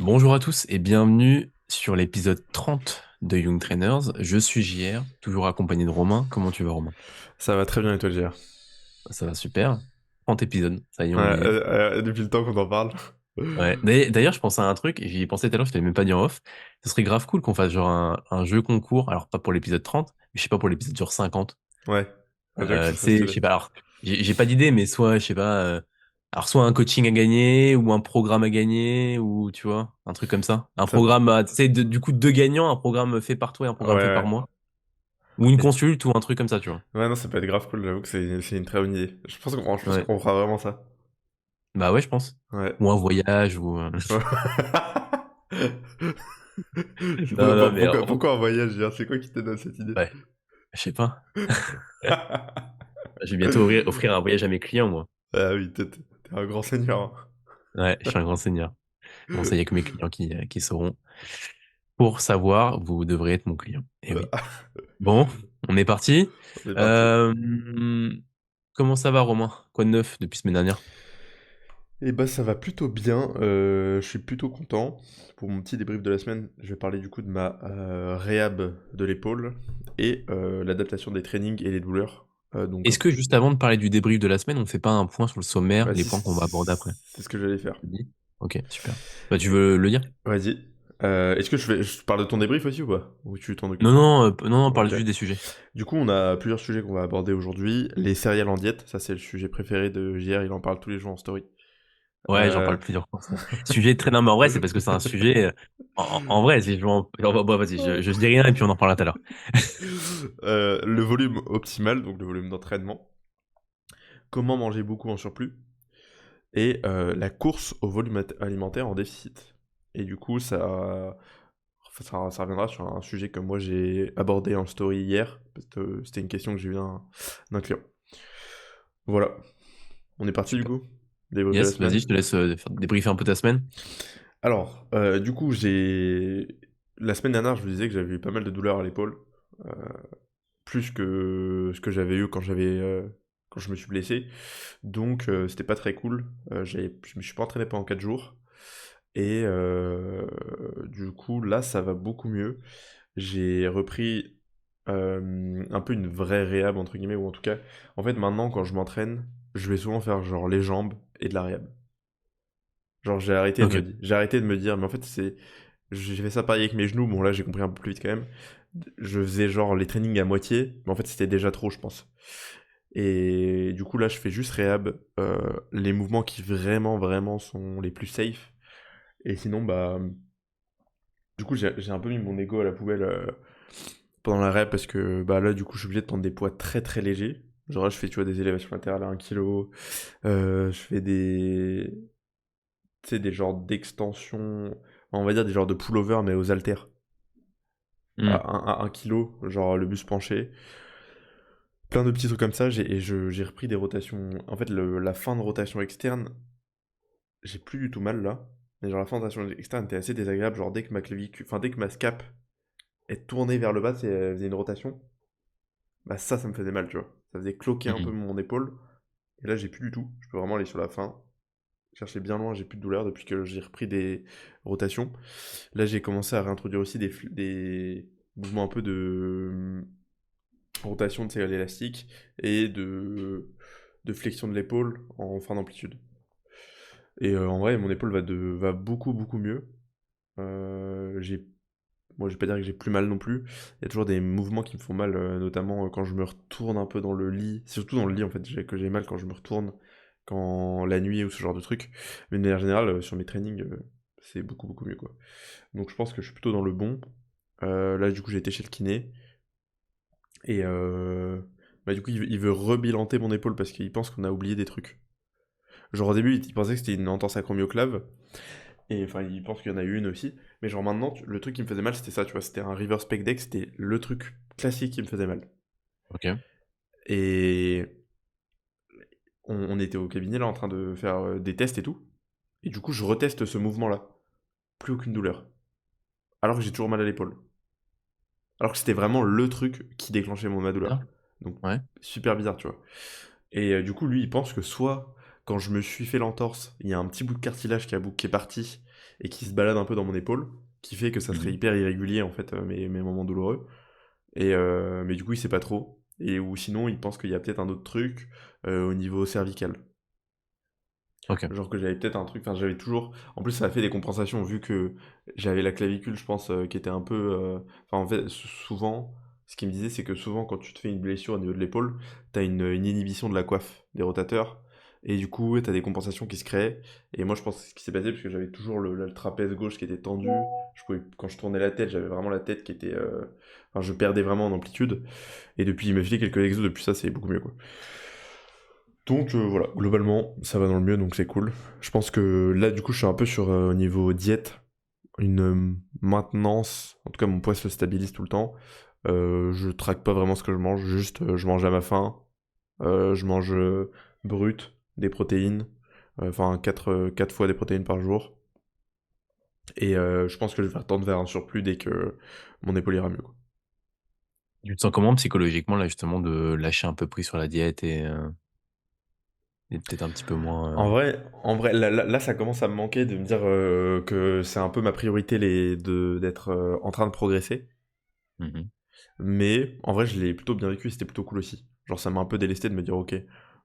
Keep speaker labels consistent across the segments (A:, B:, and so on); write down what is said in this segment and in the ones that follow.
A: Bonjour à tous et bienvenue sur l'épisode 30 de Young Trainers. Je suis JR, toujours accompagné de Romain. Comment tu vas, Romain?
B: Ça va très bien et toi, JR?
A: Ça va super. 30 épisodes, ça y est,
B: Ouais,
A: on y est.
B: depuis le temps qu'on en parle.
A: Ouais. D'ailleurs, je pensais à un truc, j'y ai pensé tout à l'heure, je t'avais même pas dit en off. Ce serait grave cool qu'on fasse genre un jeu concours, alors pas pour l'épisode 30, mais je sais pas, pour l'épisode genre 50.
B: Ouais, j'avoue que ce
A: Tu
B: serait
A: sais, je
B: stylé.
A: sais pas, alors, j'ai pas d'idée, mais soit, je sais pas, alors soit un coaching à gagner, ou un programme à gagner, ou tu vois, un truc comme ça. Un
B: Ça...
A: programme, tu sais, du coup, deux gagnants, un programme fait par toi et un
B: Ouais,
A: programme fait par
B: ouais.
A: moi. Ou une
B: Et-
A: consulte, ou un truc comme ça, tu vois.
B: Ouais, non, ça peut être grave cool, j'avoue que c'est une très bonne idée. Je pense
A: Ouais.
B: qu'on fera vraiment ça.
A: Bah ouais, je pense.
B: Ouais.
A: Ou un voyage, ou... Non, non, mais...
B: Pourquoi un voyage, JR? C'est quoi qui te donne cette idée?
A: Ouais, je sais pas. Je vais bientôt offrir un voyage à mes clients, moi.
B: Ah oui, t'es un grand seigneur.
A: Ouais, je suis un grand seigneur. Bon, ça, il
B: Hein.
A: y a que mes clients qui sauront. Pour savoir, vous devrez être mon client. Eh oui. Bon, on est parti.
B: On est parti.
A: Euh, Comment ça va, Romain? Quoi de neuf depuis semaine dernière?
B: Et bah ça va plutôt bien, je suis plutôt content. Pour mon petit débrief de la semaine, je vais parler du coup de ma réhab de l'épaule et l'adaptation des trainings et les douleurs. Donc,
A: Est-ce que juste avant de parler du débrief de la semaine, on fait pas un point sur le sommaire, les
B: vas-y,
A: points qu'on va aborder après?
B: c'est ce que j'allais faire.
A: Ça te dit. Ok, super. Bah, tu veux le dire?
B: Vas-y. Est-ce que je parle de ton débrief aussi ou pas? Ou tu t'en
A: Non,
B: occupes?
A: non, non, non, parle
B: Ok.
A: juste des sujets.
B: Du coup, on a plusieurs sujets qu'on va aborder aujourd'hui. Les céréales en diète, ça c'est le sujet préféré de JR, il en parle tous les jours en story.
A: Ouais, j'en
B: Euh,
A: parle plusieurs fois. Sujet très... Non, mais en vrai, c'est parce que c'est un sujet... en vrai, si je bon, vas-y, je dis rien et puis on en parlera tout à l'heure.
B: le volume optimal, donc le volume d'entraînement. Comment manger beaucoup en surplus et la course au volume alimentaire en déficit. Et du coup, ça reviendra sur un sujet que moi j'ai abordé en story hier, parce que c'était une question que j'ai eu d'un client. Voilà, on est parti du
A: Super.
B: coup, débrief de la
A: Yes, vas-y,
B: semaine.
A: je te laisse débriefer un peu ta semaine.
B: Alors, du coup, La semaine dernière, je vous disais que j'avais eu pas mal de douleurs à l'épaule, euh, plus que ce que j'avais eu quand je me suis blessé. Donc, c'était pas très cool. Je me suis pas entraîné pendant 4 jours. Et du coup, là, ça va beaucoup mieux. J'ai repris un peu une vraie réhab, entre guillemets, ou en tout cas, en fait, maintenant, quand je m'entraîne, je vais souvent faire genre les jambes et de la réhab. Genre,
A: Ok.
B: j'ai arrêté de me dire, mais en fait, j'ai fait ça pareil avec mes genoux. Bon, là, j'ai compris un peu plus vite quand même. Je faisais genre les trainings à moitié, mais en fait, c'était déjà trop, je pense. Et du coup, là, je fais juste réhab, les mouvements qui vraiment, vraiment sont les plus safe. Et sinon, bah, du coup, j'ai un peu mis mon ego à la poubelle pendant la rep parce que bah, là, du coup, je suis obligé de prendre des poids très très légers. Genre là, je fais, tu vois, des élévations latérales à 1 kg. Je fais tu sais, des genres d'extensions, on va dire des genres de pull-over, mais aux haltères.
A: Hmm.
B: À 1 kg, genre le bus penché. Plein de petits trucs comme ça. J'ai repris des rotations. En fait, la fin de rotation externe, j'ai plus du tout mal là. Mais genre la fin de rotation externe était assez désagréable. Genre dès que ma clavicule, enfin dès que ma scap est tournée vers le bas, elle faisait une rotation. Bah ça me faisait mal, tu vois. Ça faisait cloquer un peu
A: Hmm.
B: mon épaule. Et là, j'ai plus du tout. Je peux vraiment aller sur la fin. Chercher bien loin, j'ai plus de douleur depuis que j'ai repris des rotations. Là, j'ai commencé à réintroduire aussi des mouvements un peu de rotation de l'élastique et de flexion de l'épaule en fin d'amplitude. Et en vrai, mon épaule va beaucoup, beaucoup mieux. J'ai Moi, je vais pas dire que j'ai plus mal non plus. Il y a toujours des mouvements qui me font mal, notamment quand je me retourne un peu dans le lit. C'est surtout dans le lit en fait que j'ai mal quand je me retourne, quand la nuit ou ce genre de truc. Mais de manière générale, sur mes trainings, c'est beaucoup beaucoup mieux quoi. Donc je pense que je suis plutôt dans le bon. Là, du coup, j'ai été chez le kiné et bah, du coup, il veut rebilanter mon épaule parce qu'il pense qu'on a oublié des trucs. Genre au début, il pensait que c'était une entorse acromioclave. Et enfin, il pense qu'il y en a eu une aussi. Mais genre maintenant, le truc qui me faisait mal, c'était ça, tu vois. C'était un reverse pec deck, c'était le truc classique qui me faisait mal.
A: Ok.
B: Et on était au cabinet là en train de faire des tests et tout. Et du coup, je reteste ce mouvement-là. Plus aucune douleur. Alors que j'ai toujours mal à l'épaule. Alors que c'était vraiment le truc qui déclenchait ma douleur.
A: Bien.
B: Donc,
A: Ouais.
B: super bizarre, tu vois. Et du coup, lui, il pense que soit quand je me suis fait l'entorse, il y a un petit bout de cartilage qui est parti, et qui se balade un peu dans mon épaule, qui fait que ça serait
A: Mhm.
B: hyper irrégulier en fait mes moments douloureux. Mais du coup, il sait pas trop. Et ou sinon, il pense qu'il y a peut-être un autre truc au niveau cervical.
A: Ok.
B: Genre que j'avais peut-être un truc, enfin j'avais toujours... En plus ça a fait des compensations vu que j'avais la clavicule, je pense, qui était un peu... Enfin en fait, souvent, ce qu'il me disait c'est que souvent quand tu te fais une blessure au niveau de l'épaule, t'as une inhibition de la coiffe des rotateurs. Et du coup, t'as des compensations qui se créent. Et moi je pense que c'est ce qui s'est passé parce que j'avais toujours le trapèze gauche qui était tendu. Quand je tournais la tête, j'avais vraiment la tête qui était... Enfin je perdais vraiment en amplitude. Et depuis, il m'a filé quelques exos, depuis ça c'est beaucoup mieux quoi. Donc voilà, globalement, ça va dans le mieux, donc c'est cool. Je pense que là, du coup, je suis un peu sur au niveau diète, une maintenance. En tout cas, mon poids se stabilise tout le temps. Je traque pas vraiment ce que je mange, juste je mange à ma faim. Je mange brut, des protéines, enfin 4 fois des protéines par jour. Et je pense que je vais tendre vers un surplus dès que mon épaule ira mieux, quoi.
A: Tu te sens comment psychologiquement, là, justement, de lâcher un peu prise sur la diète et peut-être un petit peu moins.
B: En vrai, là, ça commence à me manquer de me dire que c'est un peu ma priorité d'être en train de progresser.
A: Mhm.
B: Mais en vrai, je l'ai plutôt bien vécu et c'était plutôt cool aussi. Genre, ça m'a un peu délesté de me dire, ok,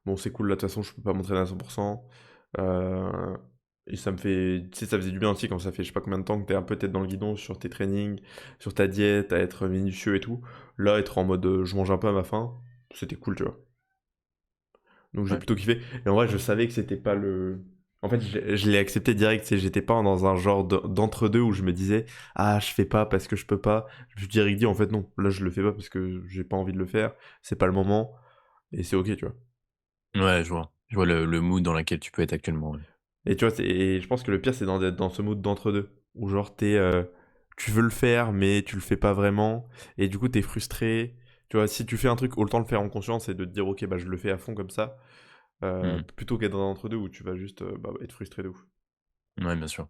B: bon, c'est cool, là, de toute façon, je peux pas m'entraîner à 100%. euh, et ça me fait, tu sais, ça faisait du bien aussi quand ça fait je sais pas combien de temps que t'es un peu tête dans le guidon sur tes trainings, sur ta diète, à être minutieux et tout. Là, être en mode je mange un peu à ma faim, c'était cool, tu vois. Donc j'ai
A: Ouais.
B: plutôt kiffé. Et en vrai, je savais que c'était pas le. En fait, je l'ai accepté direct. Tu sais, j'étais pas dans un genre d'entre-deux où je me disais, ah, je fais pas parce que je peux pas. Je me suis direct dit, en fait, non, là, je le fais pas parce que j'ai pas envie de le faire. C'est pas le moment. Et c'est ok, tu vois.
A: Ouais, je vois. Je vois le mood dans lequel tu peux être actuellement. Ouais.
B: Et tu vois, et je pense que le pire, c'est d'être dans ce mood d'entre-deux. Où genre, tu veux le faire, mais tu le fais pas vraiment. Et du coup, t'es frustré. Tu vois, si tu fais un truc, autant le faire en conscience et de te dire, ok, bah, je le fais à fond comme ça.
A: Mhm.
B: Plutôt qu'être dans l'entre-deux où tu vas juste bah, être frustré de ouf.
A: Ouais, bien sûr.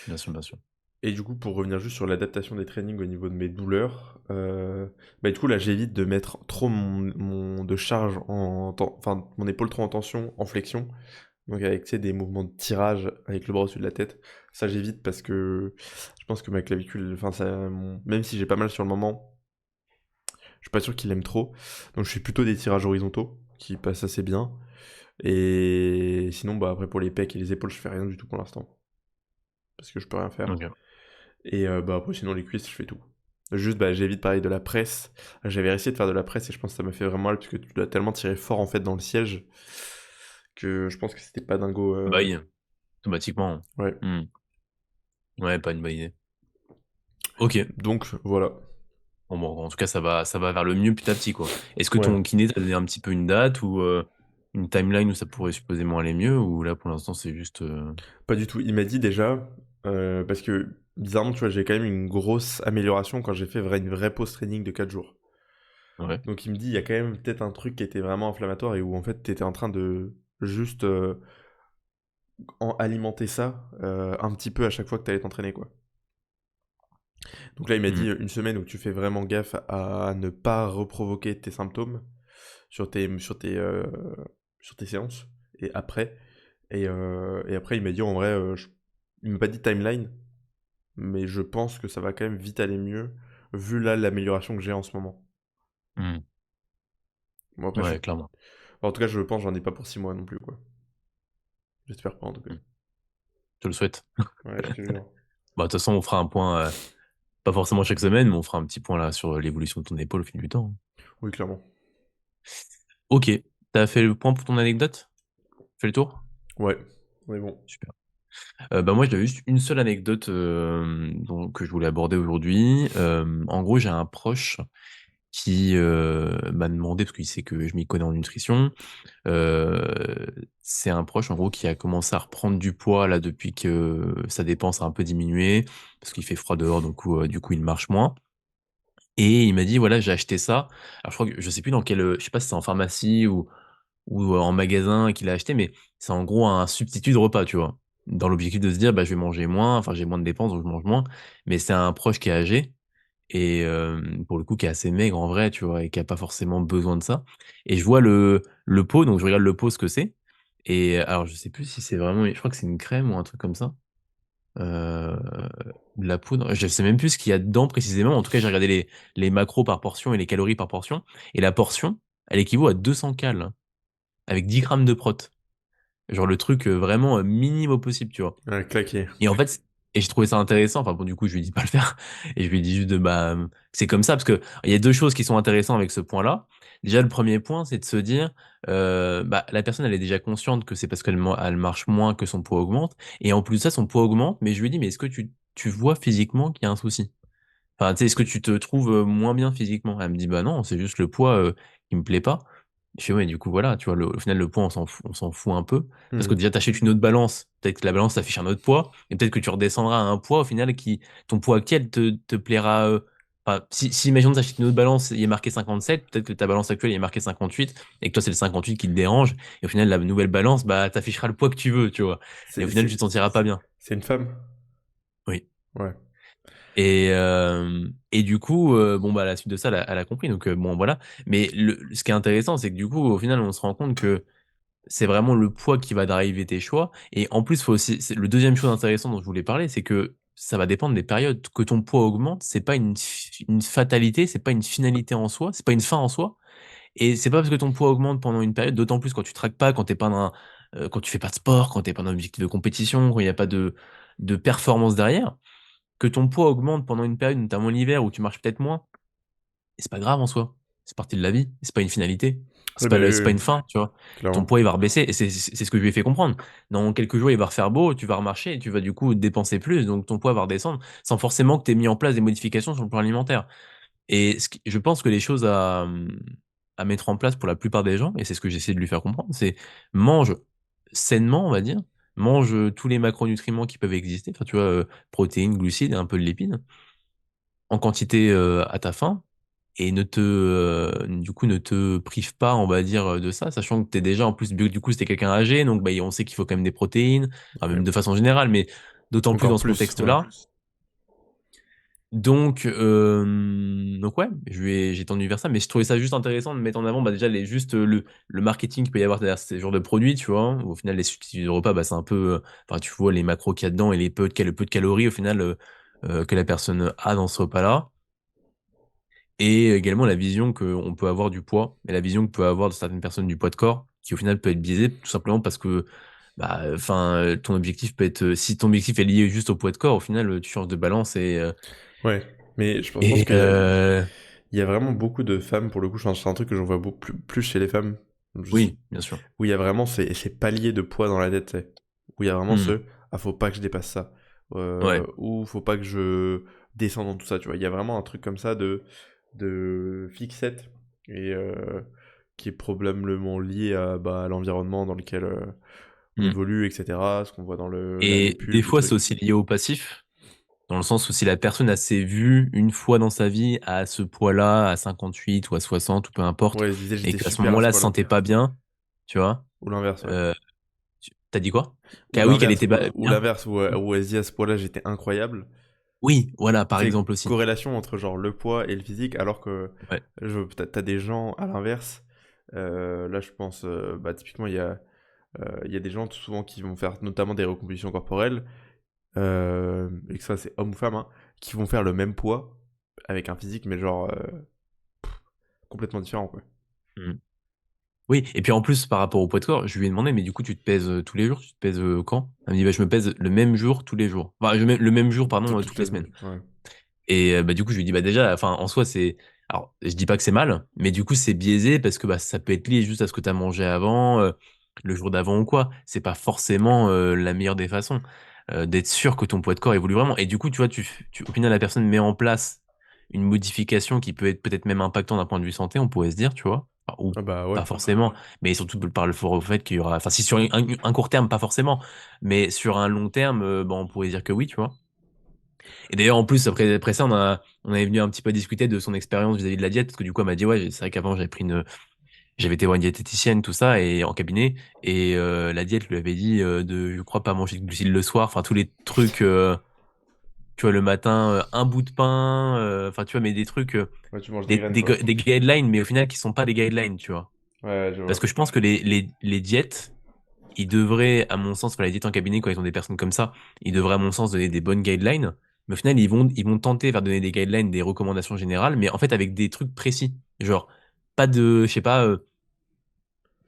A: Bien sûr, bien sûr.
B: Et du coup, pour revenir juste sur l'adaptation des trainings au niveau de mes douleurs, bah, du coup, là, j'évite de mettre trop de charge enfin, mon épaule trop en tension, en flexion. Donc, avec, tu sais, des mouvements de tirage avec le bras au-dessus de la tête. Ça, j'évite parce que je pense que ma clavicule, enfin, même si j'ai pas mal sur le moment, je suis pas sûr qu'il aime trop. Donc, je fais plutôt des tirages horizontaux qui passent assez bien. Et sinon, bah, après, pour les pecs et les épaules, je fais rien du tout pour l'instant. Parce que je peux rien faire.
A: Ok.
B: Et bah, après, sinon, les cuisses, je fais tout. Juste, bah, j'évite pareil de la presse. J'avais essayé de faire de la presse et je pense que ça m'a fait vraiment mal parce que tu dois tellement tirer fort en fait dans le siège que je pense que c'était pas dingo.
A: Bah oui, automatiquement.
B: Ouais.
A: Mhm. Ouais, pas une bonne idée. Ok.
B: Donc, voilà.
A: Bon, en tout cas, ça va vers le mieux petit à petit, quoi. Est-ce que
B: Ouais.
A: ton kiné t'a donné un petit peu une date ou une timeline où ça pourrait supposément aller mieux ou là, pour l'instant, c'est juste.
B: Pas du tout. Il m'a dit déjà, parce que bizarrement, tu vois, j'ai quand même une grosse amélioration quand j'ai fait une vraie pause training de 4 jours.
A: Ouais.
B: Donc, il me dit, il y a quand même peut-être un truc qui était vraiment inflammatoire et où en fait, t'étais en train de juste alimenter ça un petit peu à chaque fois que t'allais t'entraîner, quoi. Donc là, il m'a dit
A: Mhm.
B: une semaine où tu fais vraiment gaffe à ne pas reprovoquer tes symptômes sur tes séances et après. Et après, il m'a dit en vrai, il m'a pas dit timeline, mais je pense que ça va quand même vite aller mieux vu là l'amélioration que j'ai en ce moment.
A: Mhm.
B: Bon, après,
A: Ouais, clairement.
B: en tout cas, je pense que j'en ai pas pour 6 mois non plus, quoi. J'espère pas en tout cas.
A: Mhm. Je te le souhaite.
B: Ouais, je te jure.
A: Bah, de toute façon, on fera un point, pas forcément chaque semaine, mais on fera un petit point là sur l'évolution de ton épaule au fil du temps.
B: Oui, clairement.
A: Ok. T'as fait le point pour ton anecdote? Fait le tour?
B: Ouais, on est bon.
A: Super. Bah, moi, j'avais juste une seule anecdote que je voulais aborder aujourd'hui. En gros, j'ai un proche qui m'a demandé, parce qu'il sait que je m'y connais en nutrition, c'est un proche en gros qui a commencé à reprendre du poids là depuis que sa dépense a un peu diminué, parce qu'il fait froid dehors, donc du coup il marche moins. Et il m'a dit: «Voilà, j'ai acheté ça». Alors je crois que je sais plus dans quel, je sais pas si c'est en pharmacie ou en magasin qu'il a acheté, mais c'est en gros un substitut de repas, tu vois? Dans l'objectif de se dire: «Bah, je vais manger moins, enfin j'ai moins de dépenses donc je mange moins». Mais c'est un proche qui est âgé et pour le coup qui est assez maigre en vrai, tu vois? Et qui a pas forcément besoin de ça et je vois le pot, donc je regarde le pot ce que c'est et alors je sais plus si c'est vraiment je crois que c'est une crème ou un truc comme ça. euh, de la poudre. Je sais même plus ce qu'il y a dedans précisément. En tout cas, j'ai regardé les macros par portion et les calories par portion. Et la portion, elle équivaut à 200 cales, hein, avec 10 grammes de prot. Genre le truc vraiment minime au possible, tu vois.
B: Ouais, claqué.
A: Et en fait, et j'ai trouvé ça intéressant. Enfin bon, du coup, je lui ai dit de pas le faire. Et je lui ai dit juste de, bah, c'est comme ça. Parce que il y a deux choses qui sont intéressantes avec ce point-là. Déjà, le premier point, c'est de se dire, bah, la personne, elle est déjà consciente que c'est parce elle marche moins que son poids augmente. Et en plus de ça, son poids augmente. Mais je lui ai dit, mais est-ce que tu vois physiquement qu'il y a un souci? Enfin, tu sais, est-ce que tu te trouves moins bien physiquement? Elle me dit, bah non, c'est juste le poids qui me plaît pas. Je fais, ouais, du coup, voilà, tu vois, au final, le poids, on s'en fout un peu. Parce que
B: Hmm.
A: déjà, t'achètes une autre balance, peut-être que la balance t'affiche un autre poids, et peut-être que tu redescendras à un poids, au final, ton poids actuel te plaira. Enfin, si imaginons que t'achètes une autre balance, il est marqué 57, peut-être que ta balance actuelle, il est marqué 58, et que toi, c'est le 58 qui te dérange, et au final, la nouvelle balance, bah, t'affichera le poids que tu veux, tu vois. Et au
B: C'est,
A: final, tu
B: c'est,
A: te sentiras pas bien.
B: c'est une femme?
A: Oui.
B: Ouais.
A: Et du coup, bon, bah, à la suite de ça, elle a compris. Donc, bon, voilà. Mais ce qui est intéressant, c'est que du coup, au final, on se rend compte que c'est vraiment le poids qui va driver tes choix. Et en plus, faut aussi, le deuxième chose intéressante dont je voulais parler, c'est que ça va dépendre des périodes. Que ton poids augmente, c'est pas une fatalité, c'est pas une finalité en soi, c'est pas une fin en soi. Et c'est pas parce que ton poids augmente pendant une période, d'autant plus quand tu traques pas, quand t'es pas quand tu fais pas de sport, quand t'es pas dans un objectif de compétition, quand il n'y a pas de performance derrière, que ton poids augmente pendant une période, notamment l'hiver, où tu marches peut-être moins, et c'est pas grave en soi. C'est partie de la vie. C'est pas une finalité.
B: Ouais, bah
A: C'est
B: oui,
A: pas
B: oui,
A: une fin, tu vois. Ton
B: clairement.
A: poids, il va rebaisser. Et c'est ce que je lui ai fait comprendre. Dans quelques jours, il va refaire beau, tu vas remarcher et tu vas du coup dépenser plus. Donc ton poids va redescendre sans forcément que tu aies mis en place des modifications sur le plan alimentaire. Et je pense que les choses à mettre en place pour la plupart des gens, et c'est ce que j'essaie de lui faire comprendre, c'est mange sainement, on va dire. Mange tous les macronutriments qui peuvent exister. Enfin, tu vois, protéines, glucides et un peu de lipides en quantité à ta faim et du coup, ne te prive pas, on va dire, de ça, sachant que t'es déjà, en plus, du coup, c'était quelqu'un âgé, donc bah, on sait qu'il faut quand même des protéines, enfin, même
B: Ouais.
A: de façon générale, mais d'autant plus
B: Encore
A: dans ce
B: plus, ouais.
A: contexte-là. Donc ouais, j'ai tendu vers ça, mais je trouvais ça juste intéressant de mettre en avant bah, déjà juste le marketing qu'il peut y avoir derrière ces genres de produits, tu vois. Au final, les substituts de repas, bah, c'est un peu, enfin, tu vois, les macros qu'il y a dedans et le peu de calories, au final, que la personne a dans ce repas-là. Et également la vision qu'on peut avoir du poids, et la vision que peut avoir de certaines personnes du poids de corps, qui au final peut être biaisée, tout simplement parce que bah, enfin, ton objectif peut être, si ton objectif est lié juste au poids de corps, au final, tu changes de balance
B: Ouais. Mais je pense
A: et
B: qu'il y a, il y a vraiment beaucoup de femmes, pour le coup, je pense que c'est un truc que j'en vois beaucoup plus chez les femmes. Je sais-
A: oui, bien sûr.
B: Où il y a vraiment ces paliers de poids dans la tête, tu sais. Où il y a vraiment
A: Hmm.
B: ah, faut pas que je dépasse ça.
A: Ouais.
B: Ou faut pas que je descende dans tout ça, tu vois. Il y a vraiment un truc comme ça de fixette et qui est probablement lié à l'environnement dans lequel on
A: Hmm.
B: évolue, etc. Ce qu'on voit dans les
A: Et des
B: pubs, les
A: fois, c'est
B: trucs.
A: aussi lié au passif, dans le sens où si la personne a s'est vue une fois dans sa vie à ce poids-là, à 58 ou à 60 ou peu importe,
B: Ouais, je disais
A: et
B: j'étais
A: qu'à ce
B: super à ce
A: moment-là, elle se
B: point-là.
A: sentait pas bien, tu vois,
B: Ou l'inverse, ouais.
A: euh, t'as dit quoi?
B: Ou
A: Ah oui, qu'elle
B: l'inverse,
A: était
B: ou
A: bien.
B: l'inverse, où elle se dit à ce point-là j'étais incroyable.
A: Oui, voilà, par
B: C'est
A: exemple aussi.
B: corrélation entre genre le poids et le physique, alors que
A: Ouais.
B: t'as des gens à l'inverse. Là, je pense, bah, typiquement, il y a des gens souvent qui vont faire notamment des recompositions corporelles, et que ça, c'est homme ou femme, hein, qui vont faire le même poids avec un physique, mais genre complètement différent, quoi.
A: Mm. Oui, et puis en plus, par rapport au poids de corps, je lui ai demandé, mais du coup, tu te pèses tous les jours? Tu te pèses quand? Elle me dit, bah, je me pèse le même jour tous les jours. Enfin, le même jour, pardon,
B: Toutes
A: toutes les
B: les
A: semaines.
B: semaines, ouais.
A: Et bah, du coup, je lui dis, bah, déjà, enfin, en soi, c'est. Alors, je dis pas que c'est mal, mais du coup, c'est biaisé parce que bah, ça peut être lié juste à ce que tu as mangé avant, le jour d'avant ou quoi. C'est pas forcément la meilleure des façons d'être sûr que ton poids de corps évolue vraiment. Et du coup, tu vois, au final, la personne met en place une modification qui peut être peut-être même impactante d'un point de vue santé, on pourrait se dire, tu vois. Enfin, ou
B: Ah bah
A: pas
B: ouais.
A: forcément, mais surtout par le fort au fait qu'il y aura. Enfin, si sur un court terme, pas forcément, mais sur un long terme, bah, on pourrait dire que oui, tu vois. Et d'ailleurs, en plus, après ça, on est venu un petit peu discuter de son expérience vis-à-vis de la diète, parce que du coup, elle m'a dit, ouais, c'est vrai qu'avant, j'avais été voir une diététicienne, tout ça, et en cabinet, et la diète lui avait dit je crois, pas manger de glucides le soir, enfin, tous les trucs, tu vois, le matin, un bout de pain, enfin, tu vois, mais des trucs,
B: Ouais, tu manges des graines, quoi.
A: des guidelines, mais au final, qui sont pas des guidelines, tu vois.
B: Ouais, je
A: Parce
B: vois.
A: que je pense que les diètes, ils devraient, à mon sens, enfin, les diètes en cabinet, quand ils ont des personnes comme ça, ils devraient, à mon sens, donner des bonnes guidelines. Mais au final, ils vont tenter vers donner des guidelines, des recommandations générales, mais en fait, avec des trucs précis. Genre, pas de, je sais pas,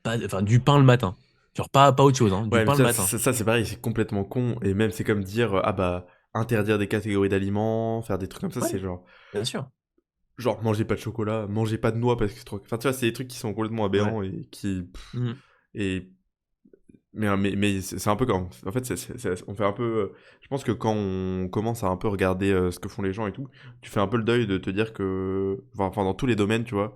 A: enfin, du pain le matin. Genre, pas autre chose, hein, du
B: Ouais, mais
A: pain le matin.
B: ça, c'est pareil, c'est complètement con. Et même, c'est comme dire, ah bah, interdire des catégories d'aliments, faire des trucs comme ça,
A: Ouais,
B: c'est genre,
A: bien sûr.
B: mangez pas de chocolat, mangez pas de noix parce que c'est trop. Enfin, tu vois, c'est des trucs qui sont complètement
A: Ouais.
B: aberrants et qui.
A: Mhm.
B: Et mais c'est un peu comme. En fait, on fait un peu. Je pense que quand on commence à un peu regarder ce que font les gens et tout, tu fais un peu le deuil de te dire que. Enfin, dans tous les domaines, tu vois,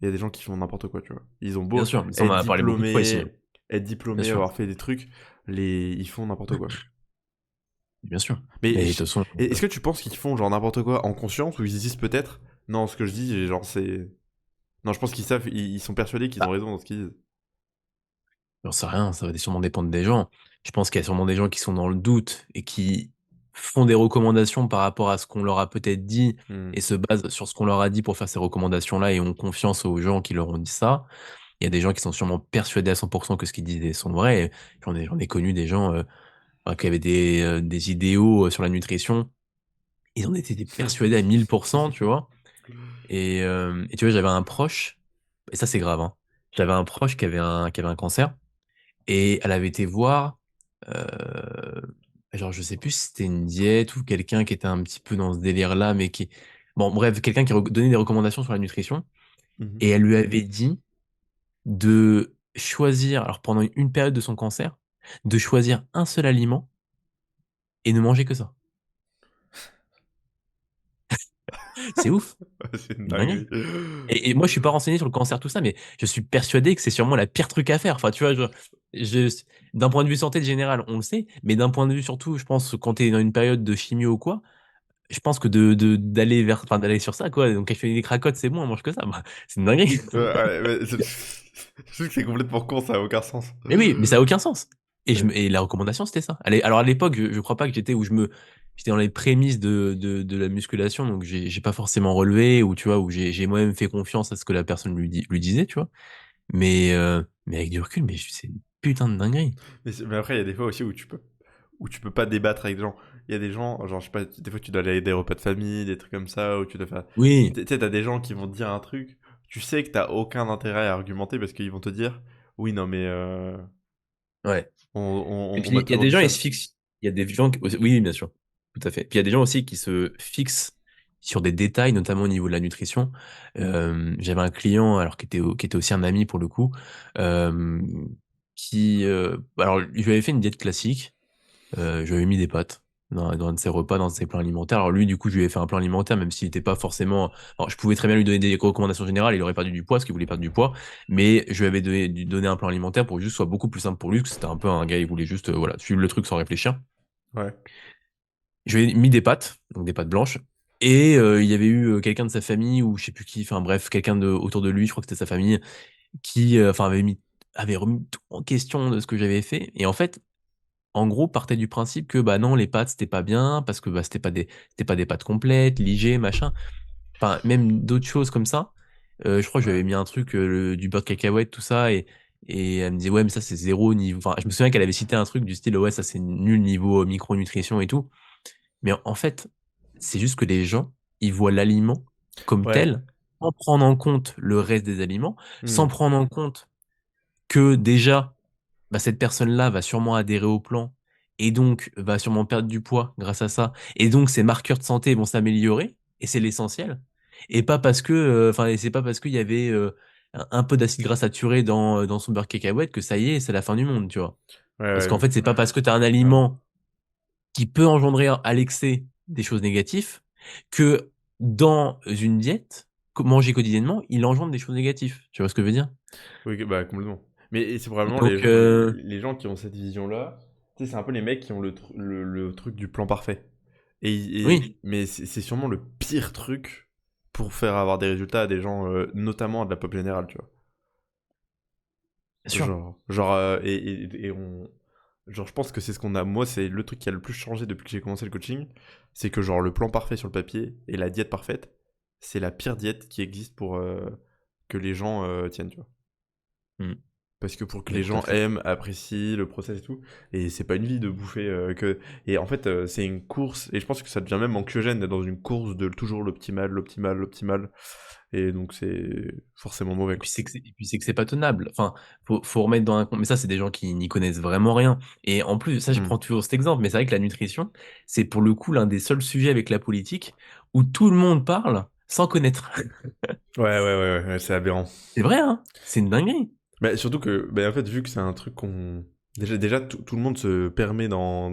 B: il y a des gens qui font n'importe quoi, tu vois. Ils ont
A: Bien
B: beau
A: sûr. Mais ça, on en a parlé beaucoup de fois ici, hein.
B: être
A: Bien
B: diplômés,
A: sûr.
B: avoir fait des trucs, ils font n'importe quoi.
A: Bien sûr.
B: Mais
A: Mais de toute façon,
B: est-ce que tu penses qu'ils font genre n'importe quoi en conscience ou ils se disent peut-être, non, ce que je dis, genre c'est. Non, je pense qu'ils savent, ils sont persuadés qu'ils ont
A: bah,
B: raison dans ce qu'ils disent.
A: j'en sais rien, ça va sûrement dépendre des gens. Je pense qu'il y a sûrement des gens qui sont dans le doute et qui font des recommandations par rapport à ce qu'on leur a peut-être dit
B: Hmm.
A: et se basent sur ce qu'on leur a dit pour faire ces recommandations-là et ont confiance aux gens qui leur ont dit ça. Il y a des gens qui sont sûrement persuadés à 100% que ce qu'ils disent sont vrais. Et j'en ai connu des gens enfin, qui avaient des idéaux sur la nutrition. Ils en étaient persuadés à 1000%, tu vois. Et tu vois, j'avais un proche, et ça c'est grave, hein. J'avais un proche qui avait un cancer. Et elle avait été voir, euh, genre, je sais plus si c'était une diète ou quelqu'un qui était un petit peu dans ce délire-là, mais qui, bon, bref, quelqu'un qui donnait des recommandations sur la nutrition.
B: Mhm.
A: Et elle lui avait dit de choisir, alors pendant une période de son cancer, de choisir un seul aliment et ne manger que ça. C'est ouf,
B: C'est une
A: c'est une dinguerie.
B: dinguerie.
A: Et moi, je suis pas renseigné sur le cancer, tout ça, mais je suis persuadé que c'est sûrement la pire truc à faire. Enfin, tu vois, d'un point de vue santé générale, on le sait, mais d'un point de vue surtout, je pense, quand tu es dans une période de chimio ou quoi, je pense que d'aller enfin, d'aller sur ça, quoi. Donc, elle fait des cracottes, c'est bon, on mange que ça. Bah, c'est une dinguerie.
B: Ouais, je trouve que c'est complètement con, ça a aucun sens.
A: Mais oui, mais ça a aucun sens.
B: Ouais.
A: Et la recommandation, c'était ça. Alors, à l'époque, je crois pas que j'étais dans les prémices de la musculation, donc j'ai pas forcément relevé, ou tu vois, où j'ai moi-même fait confiance à ce que la personne lui disait, tu vois. Mais avec du recul, mais c'est une putain de dinguerie.
B: Mais après, il y a des fois aussi où tu peux pas débattre avec des gens. Il y a des gens, genre, je sais pas, des fois tu dois aller à des repas de famille, des trucs comme ça, où tu dois faire.
A: Oui,
B: Tu sais, t'as des gens qui vont te dire un truc, tu sais que t'as aucun intérêt à argumenter parce qu'ils vont te dire, oui, non, mais
A: ouais. Et
B: on
A: puis,
B: m'a
A: il y a
B: toujours
A: des
B: dit
A: gens, ils
B: ça.
A: se fixent. Il y a des gens oui, bien sûr. Tout à fait. Puis il y a des gens aussi qui se fixent sur des détails, notamment au niveau de la nutrition. J'avais un client, alors qui était aussi un ami pour le coup, euh, alors, je lui avais fait une diète classique. Je lui avais mis des pâtes dans un de ses repas, dans un de ses plans alimentaires. Alors lui, du coup, je lui ai fait un plan alimentaire, même s'il n'était pas forcément. Alors, je pouvais très bien lui donner des recommandations générales. Il aurait perdu du poids, parce qu'il voulait perdre du poids. Mais je lui avais donné un plan alimentaire pour que juste soit beaucoup plus simple pour lui, parce que c'était un peu un gars, il voulait juste voilà, suivre le truc sans réfléchir.
B: Ouais.
A: Je lui ai mis des pâtes, donc des pâtes blanches. Et il y avait eu quelqu'un de sa famille, ou je sais plus qui, enfin bref, quelqu'un autour de lui, je crois que c'était sa famille, qui enfin avait remis tout en question de ce que j'avais fait. Et en fait, en gros, partait du principe que bah non, les pâtes c'était pas bien parce que bah c'était pas des pâtes complètes, ligées, machin. Enfin, même d'autres choses comme ça. Je crois que je lui avais mis un truc, du beurre de cacahuète, tout ça, et elle me disait ouais, mais ça c'est zéro niveau. Enfin, je me souviens qu'elle avait cité un truc du style ouais, ça c'est nul niveau micronutrition et tout. Mais en fait, c'est juste que les gens, ils voient l'aliment comme
B: Ouais.
A: tel, sans prendre en compte le reste des aliments, sans
B: Hmm.
A: prendre en compte que déjà bah, cette personne-là va sûrement adhérer au plan et donc va sûrement perdre du poids grâce à ça. Et donc ses marqueurs de santé vont s'améliorer et c'est l'essentiel. Et pas parce que, enfin, et c'est pas parce qu'il y avait un peu d'acide gras saturé dans son beurre cacahuète que ça y est, c'est la fin du monde, tu vois.
B: Ouais,
A: Parce qu'en
B: ouais.
A: fait, c'est pas parce que tu as un aliment qui peut engendrer à l'excès des choses négatives que dans une diète, manger quotidiennement, il engendre des choses négatives. Tu vois ce que je veux dire?
B: Oui, bah complètement. Mais c'est probablement
A: Donc,
B: les gens qui ont cette vision-là, tu sais, c'est un peu les mecs qui ont le truc du plan parfait.
A: oui,
B: Mais c'est sûrement le pire truc pour faire avoir des résultats à des gens, notamment à de la pop générale, tu vois.
A: bien sûr.
B: Genre, je pense que c'est ce qu'on a. Moi, c'est le truc qui a le plus changé depuis que j'ai commencé le coaching. C'est que, genre, le plan parfait sur le papier et la diète parfaite, c'est la pire diète qui existe pour que les gens tiennent, tu vois.
A: Mm.
B: Parce que pour que
A: Mais
B: les
A: tout à
B: gens
A: fait.
B: aiment, apprécient le process et tout. Et c'est pas une vie de bouffer que. Et en fait, c'est une course. Et je pense que ça devient même anxiogène d'être dans une course de toujours l'optimal, l'optimal, l'optimal. Et donc c'est forcément mauvais,
A: Et puis
B: quoi.
A: c'est que c'est pas tenable. Enfin, faut remettre dans un compte. Mais ça, c'est des gens qui n'y connaissent vraiment rien. Et en plus, ça, je
B: Hmm.
A: prends toujours cet exemple, mais c'est vrai que la nutrition, c'est pour le coup l'un des seuls sujets avec la politique où tout le monde parle sans connaître.
B: Ouais, c'est aberrant.
A: C'est vrai, hein? C'est une dinguerie.
B: Mais surtout que, bah, en fait, vu que c'est un truc qu'on. Déjà tout le monde se permet d'en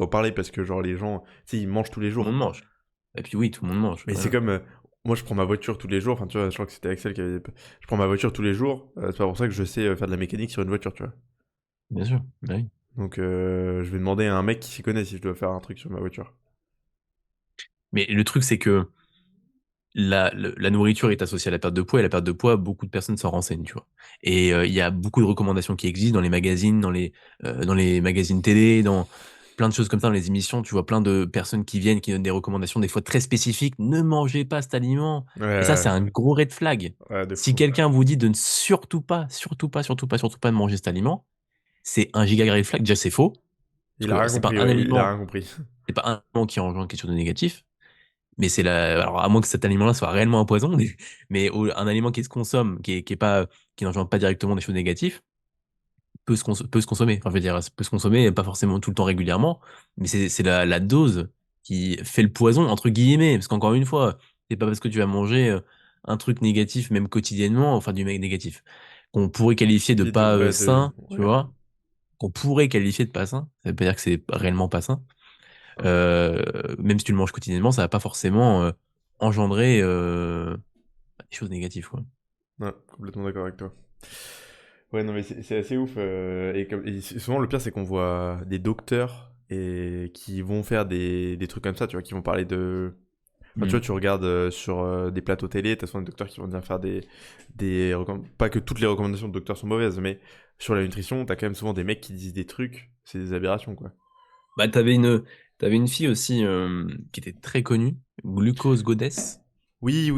B: parler parce que, genre, les gens, tu sais, ils mangent tous les
A: Tout le
B: jours.
A: monde mange. Et puis oui, tout le monde mange.
B: Mais c'est
A: Voilà.
B: comme. Moi, je prends ma voiture tous les jours. Enfin, tu vois, je crois que c'était Axel qui avait. Je prends ma voiture tous les jours. C'est pas pour ça que je sais faire de la mécanique sur une voiture, tu vois.
A: Bien sûr. Bah oui.
B: Donc, je vais demander à un mec qui s'y connaît si je dois faire un truc sur ma voiture.
A: Mais le truc, c'est que la nourriture est associée à la perte de poids, et la perte de poids, beaucoup de personnes s'en renseignent, tu vois. Et il y a beaucoup de recommandations qui existent dans les magazines télé, dans plein de choses comme ça, dans les émissions, tu vois plein de personnes qui viennent, qui donnent des recommandations, des fois très spécifiques. Ne mangez pas cet aliment. Et ça, c'est
B: Ouais,
A: un gros red flag.
B: ouais, de
A: Si
B: fou.
A: quelqu'un vous dit de ne surtout pas, surtout pas, surtout pas, surtout pas de manger cet aliment, c'est un giga red flag. Déjà, c'est faux.
B: Il a
A: Parce que
B: rien
A: c'est pas
B: compris,
A: un
B: ouais, il a
A: aliment,
B: rien compris.
A: c'est pas un aliment qui engendre quelque chose de négatif. Mais c'est la, alors à moins que cet aliment-là soit réellement un poison, mais un aliment qui se consomme, qui est pas, qui n'engendre pas directement des choses négatives, peut se consommer. Enfin, je veux dire, peut se consommer, pas forcément tout le temps régulièrement, mais c'est la dose qui fait le poison, entre guillemets. Parce qu'encore une fois, c'est pas parce que tu vas manger un truc négatif, même quotidiennement, enfin du mec négatif, qu'on pourrait qualifier de pas
B: Ouais,
A: sain, tu
B: ouais.
A: vois, qu'on pourrait qualifier de pas sain. Ça veut pas dire que c'est réellement pas sain. Même si tu le manges quotidiennement, ça va pas forcément engendrer des choses négatives, quoi.
B: Ouais, complètement d'accord avec toi. Ouais, non, mais c'est assez ouf. Et souvent, le pire, c'est qu'on voit des docteurs et qui vont faire des trucs comme ça, tu vois, qui vont parler de. Enfin, tu vois,
A: Mm.
B: tu regardes sur des plateaux télé, t'as souvent des docteurs qui vont dire faire pas que toutes les recommandations de docteurs sont mauvaises, mais sur la nutrition, t'as quand même souvent des mecs qui disent des trucs, c'est des aberrations, quoi.
A: Bah, t'avais une fille aussi qui était très connue, Glucose Goddess,
B: Oui.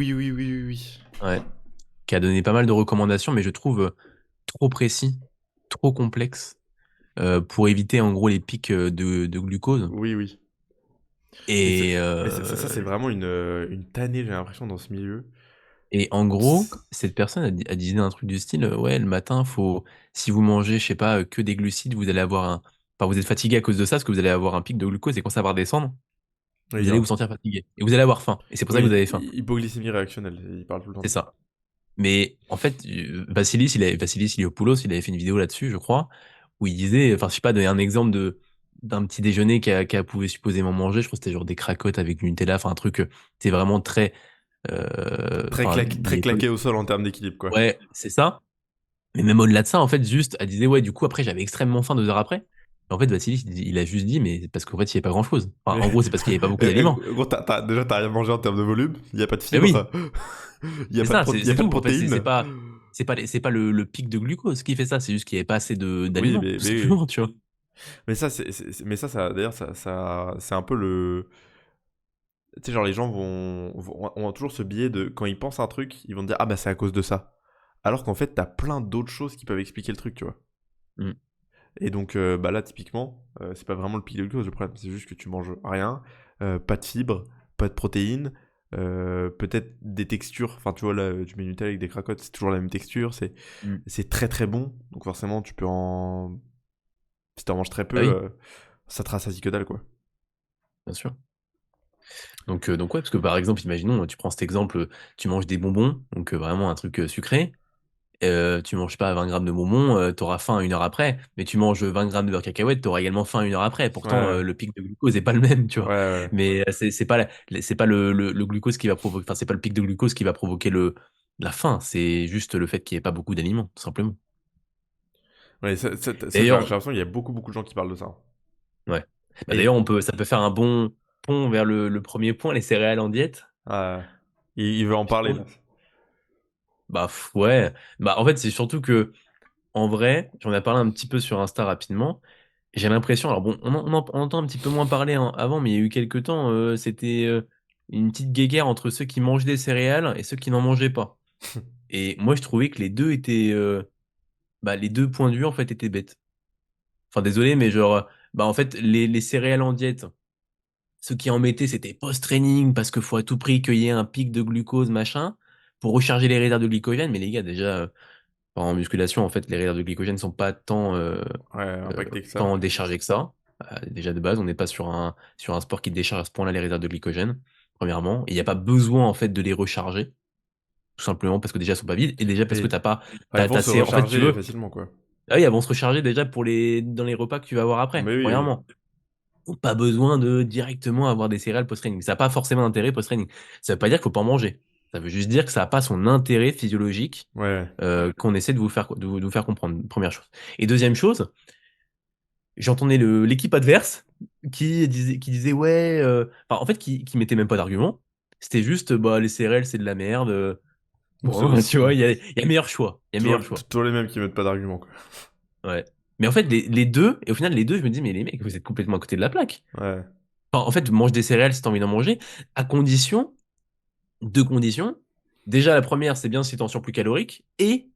A: ouais, qui a donné pas mal de recommandations, mais je trouve trop précis, trop complexe, pour éviter en gros les pics de glucose.
B: Oui.
A: Et,
B: Mais ça, c'est vraiment une tannée, j'ai l'impression, dans ce milieu.
A: et en gros, cette personne a disait un truc du style, ouais, le matin, si vous mangez, je sais pas, que des glucides, vous allez avoir enfin, vous êtes fatigué à cause de ça, parce que vous allez avoir un pic de glucose, et quand ça va redescendre,
B: Oui,
A: vous allez vous sentir fatigué. Et vous allez avoir faim. Et c'est pour ça que vous avez faim.
B: hypoglycémie réactionnelle, il parle tout le temps
A: C'est
B: de ça.
A: ça. Mais en fait, Vassilis Iliopoulos, il avait fait une vidéo là-dessus, je crois, où il disait, enfin, je sais pas, donner un exemple d'un petit déjeuner qu'elle pouvait supposément manger. Je crois que c'était genre des cracottes avec du Nutella, enfin, un truc, c'est vraiment très, enfin,
B: Très claqué au sol en termes d'équilibre, quoi.
A: ouais, c'est ça. Mais même au-delà de ça, en fait, juste, elle disait, ouais, du coup, après, j'avais extrêmement faim 2 heures après. Et en fait, Vassilis, il a juste dit, mais c'est parce qu'en fait, il n'y avait pas grand-chose. Enfin,
B: Mais,
A: en gros, c'est parce qu'il n'y avait pas beaucoup d'aliments.
B: gros, déjà, t'as rien mangé en termes de volume, il n'y a pas de
A: Mais oui,
B: fibre, il n'y a,
A: c'est ça,
B: y a
A: c'est
B: pas de
A: tout. En fait,
B: protéines.
A: c'est pas le pic de glucose qui fait ça, c'est juste qu'il n'y avait pas assez
B: Oui,
A: d'aliments, tout
B: oui.
A: simplement, tu vois.
B: Mais d'ailleurs, c'est un peu le. Tu sais, genre, les gens ont toujours ce biais de. Quand ils pensent à un truc, ils vont dire, ah bah c'est à cause de ça. Alors qu'en fait, t'as plein d'autres choses qui peuvent expliquer le truc, tu vois.
A: Mm.
B: Et donc, bah là, typiquement, c'est pas vraiment le pic de glucose le problème, c'est juste que tu manges rien, pas de fibres, pas de protéines, peut-être des textures. Enfin, tu vois, là, tu mets Nutella avec des cracottes, c'est toujours la même texture,
A: Mm.
B: c'est très très bon. Donc, forcément, tu peux en. Si t'en manges très peu,
A: Bah oui,
B: ça te rassasie que dalle, quoi.
A: bien sûr. Donc ouais, parce que par exemple, imaginons, tu prends cet exemple, tu manges des bonbons, donc vraiment un truc sucré. Tu manges pas 20 grammes de bonbons, t'auras faim 1 heure après, mais tu manges 20 grammes de beurre cacahuète, t'auras également faim 1 heure après. Pourtant,
B: Ouais,
A: le pic de glucose est pas le même, tu vois.
B: ouais.
A: Mais c'est pas le glucose qui va provoquer, enfin, c'est pas le pic de glucose qui va provoquer la faim, c'est juste le fait qu'il n'y ait pas beaucoup d'aliments, tout simplement.
B: Ouais, j'ai
A: D'ailleurs,
B: l'impression qu'il y a beaucoup de gens qui parlent de ça.
A: ouais. Bah,
B: Et,
A: d'ailleurs, ça peut faire un bon pont vers le premier point, les céréales en diète.
B: euh, il veut en
A: Je
B: parler, là.
A: trouve. Bah ouais. Bah en fait, c'est surtout que en vrai, j'en ai parlé un petit peu sur Insta rapidement. J'ai l'impression, alors bon, on entend un petit peu moins parler avant, mais il y a eu quelques temps, c'était une petite guéguerre entre ceux qui mangent des céréales et ceux qui n'en mangeaient pas. Et moi, je trouvais que les deux étaient bah, les deux points de vue, en fait, étaient bêtes. Enfin, désolé, mais genre, bah, en fait, les céréales en diète, ceux qui en mettaient, c'était post-training parce qu'il faut à tout prix qu'il y ait un pic de glucose, machin, pour recharger les réserves de glycogène. Mais les gars, déjà, en musculation, en fait, les réserves de glycogène sont pas
B: Ouais, impacté que ça.
A: tant déchargées que ça. Déjà de base, on n'est pas sur un sport qui décharge à ce point-là les réserves de glycogène, premièrement. Et il n'y a pas besoin, en fait, de les recharger, tout simplement parce que déjà, elles sont pas vides. Et déjà parce que
B: Et
A: t'as pas,
B: enfin, ils vont se
A: en fait, tu
B: recharger
A: veux,
B: facilement, quoi.
A: ah oui, elles vont se recharger déjà dans les repas que tu vas avoir après,
B: Mais oui, oui.
A: premièrement. Donc, pas besoin de directement avoir des céréales post-training. Ça n'a pas forcément d'intérêt post-training. Ça veut pas dire qu'il faut pas en manger. Ça veut juste dire que ça n'a pas son intérêt physiologique
B: Ouais, ouais.
A: qu'on essaie de vous faire comprendre. Première chose. Et deuxième chose, j'entendais l'équipe adverse qui disait ouais, enfin, en fait, qui mettait même pas d'argument. C'était juste, bah, les céréales, c'est de la merde. Bon, tu vois, il y a meilleur choix. Il y a meilleur choix.
B: Toujours les mêmes qui mettent pas d'arguments, quoi.
A: Ouais. Mais en fait, les deux, et au final, les deux, je me dis, mais les mecs, vous êtes complètement à côté de la plaque.
B: Ouais.
A: Enfin, en fait, mange des céréales si t'as envie d'en manger, à condition, deux conditions. Déjà, la première, c'est bien si t'es en surplus calorique, et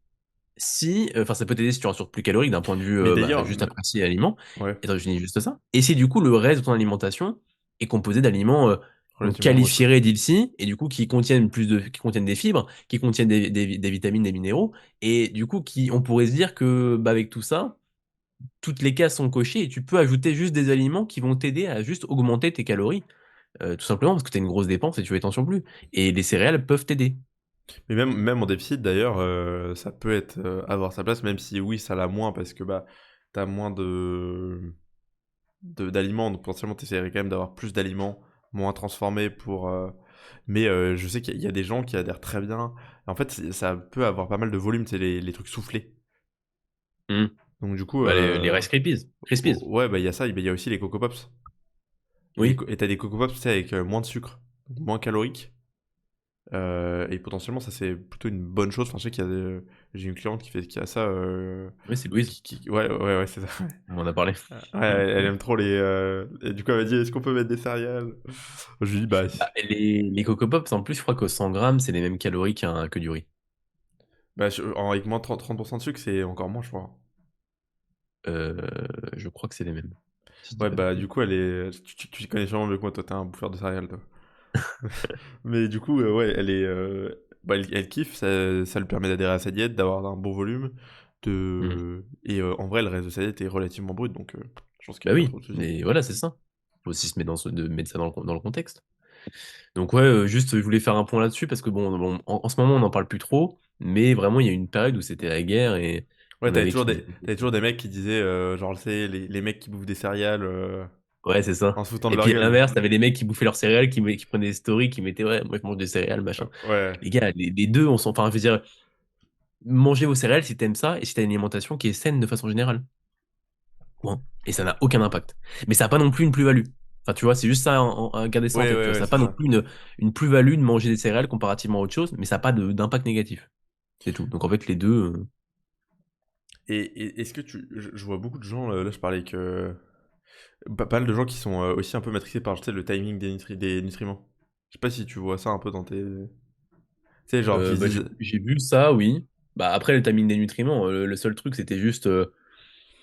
A: si, enfin, ça peut t'aider si tu es en surplus calorique d'un point de vue,
B: Mais
A: bah,
B: d'ailleurs,
A: juste apprécier l'aliment.
B: ouais,
A: Attends, je dis juste ça. Et si du coup, le reste de ton alimentation est composé d'aliments donc
B: relativement brut, ouais.
A: qualifiés d'ici, et du coup, qui contiennent des fibres, qui contiennent des vitamines, des minéraux, et du coup, on pourrait se dire que, bah, avec tout ça, toutes les cases sont cochées, et tu peux ajouter juste des aliments qui vont t'aider à juste augmenter tes calories. Tout simplement parce que tu as une grosse dépense et tu veux être en surplus. Et les céréales peuvent t'aider.
B: Mais même en déficit d'ailleurs, ça peut être, avoir sa place, même si oui, ça l'a moins parce que, bah, tu moins d'aliments, donc potentiellement tu essaierais quand même d'avoir plus d'aliments, moins transformés pour, mais je sais qu'il y a des gens qui adhèrent très bien. En fait, ça peut avoir pas mal de volume, c'est les trucs soufflés.
A: Hmm.
B: Donc du coup,
A: Bah, les Rice Krispies. Krispies.
B: ouais, bah, il y a ça, il y a aussi les Coco Pops.
A: Oui.
B: Et tu des Coco Pops, tu sais, avec, moins de sucre, donc moins calorique. Et potentiellement, ça c'est plutôt une bonne chose. Enfin, je sais j'ai une cliente qui a ça.
A: Oui, c'est Louise.
B: Ouais, ouais, ouais, c'est ça.
A: On en a parlé.
B: Ouais, elle aime trop les. Et du coup, elle m'a dit, est-ce qu'on peut mettre des céréales? Je lui dis, bah,
A: Bah, les Coco Pops, en plus, je crois qu'au 100 grammes, c'est les mêmes calories que du riz.
B: avec moins de 30% de sucre, c'est encore moins, je crois.
A: Euh, je crois que c'est les mêmes. Si je dis
B: Ouais,
A: pas de
B: bah, du
A: bêtises.
B: coup, tu connais sûrement mieux que moi, toi, t'es un bouffeur de céréales, toi. Mais du coup, ouais, bah, elle kiffe, ça lui permet d'adhérer à sa diète, d'avoir un bon volume.
A: Hmm.
B: Et en vrai, le reste de sa diète est relativement brut, donc je pense qu'il
A: Bah
B: n'y a pas
A: oui,
B: trop de soucis.
A: mais voilà, c'est ça. Faut aussi se mettre de mettre ça dans le contexte. Donc ouais, juste, je voulais faire un point là-dessus parce que bon, en ce moment, on n'en parle plus trop, mais vraiment, il y a eu une période où c'était la guerre et
B: Ouais,
A: on avait qui disait.
B: t'avais toujours des mecs qui disaient, genre, tu sais, les mecs qui bouffent des céréales
A: Ouais, c'est ça.
B: en se foutant de
A: Et
B: leur
A: puis à
B: gueule.
A: l'inverse, t'avais les mecs qui bouffaient leurs céréales, qui prenaient des stories, qui mettaient, ouais, moi je mange des céréales, machin.
B: Ouais.
A: Les gars, les deux, enfin, je veux dire, mangez vos céréales si t'aimes ça et si t'as une alimentation qui est saine de façon générale. Point. Et ça n'a aucun impact. Mais ça n'a pas non plus une plus-value. Enfin, tu vois, c'est juste ça à garder ça en
B: Ouais,
A: tête, tu
B: ouais,
A: vois. Ça
B: ouais,
A: n'a
B: c'est
A: pas non
B: ça.
A: plus une plus-value de manger des céréales comparativement à autre chose, mais ça n'a pas d'impact négatif. C'est tout. Donc en fait, les deux.
B: Et est-ce que je vois beaucoup de gens, là, je parlais avec pas mal de gens qui sont aussi un peu matrixés par, tu sais, le timing des nutriments. Je sais pas si tu vois ça un peu dans tes. Tu sais, genre qui se
A: Bah,
B: disent.
A: j'ai vu ça, oui. Bah, après, le timing des nutriments, le seul truc, c'était juste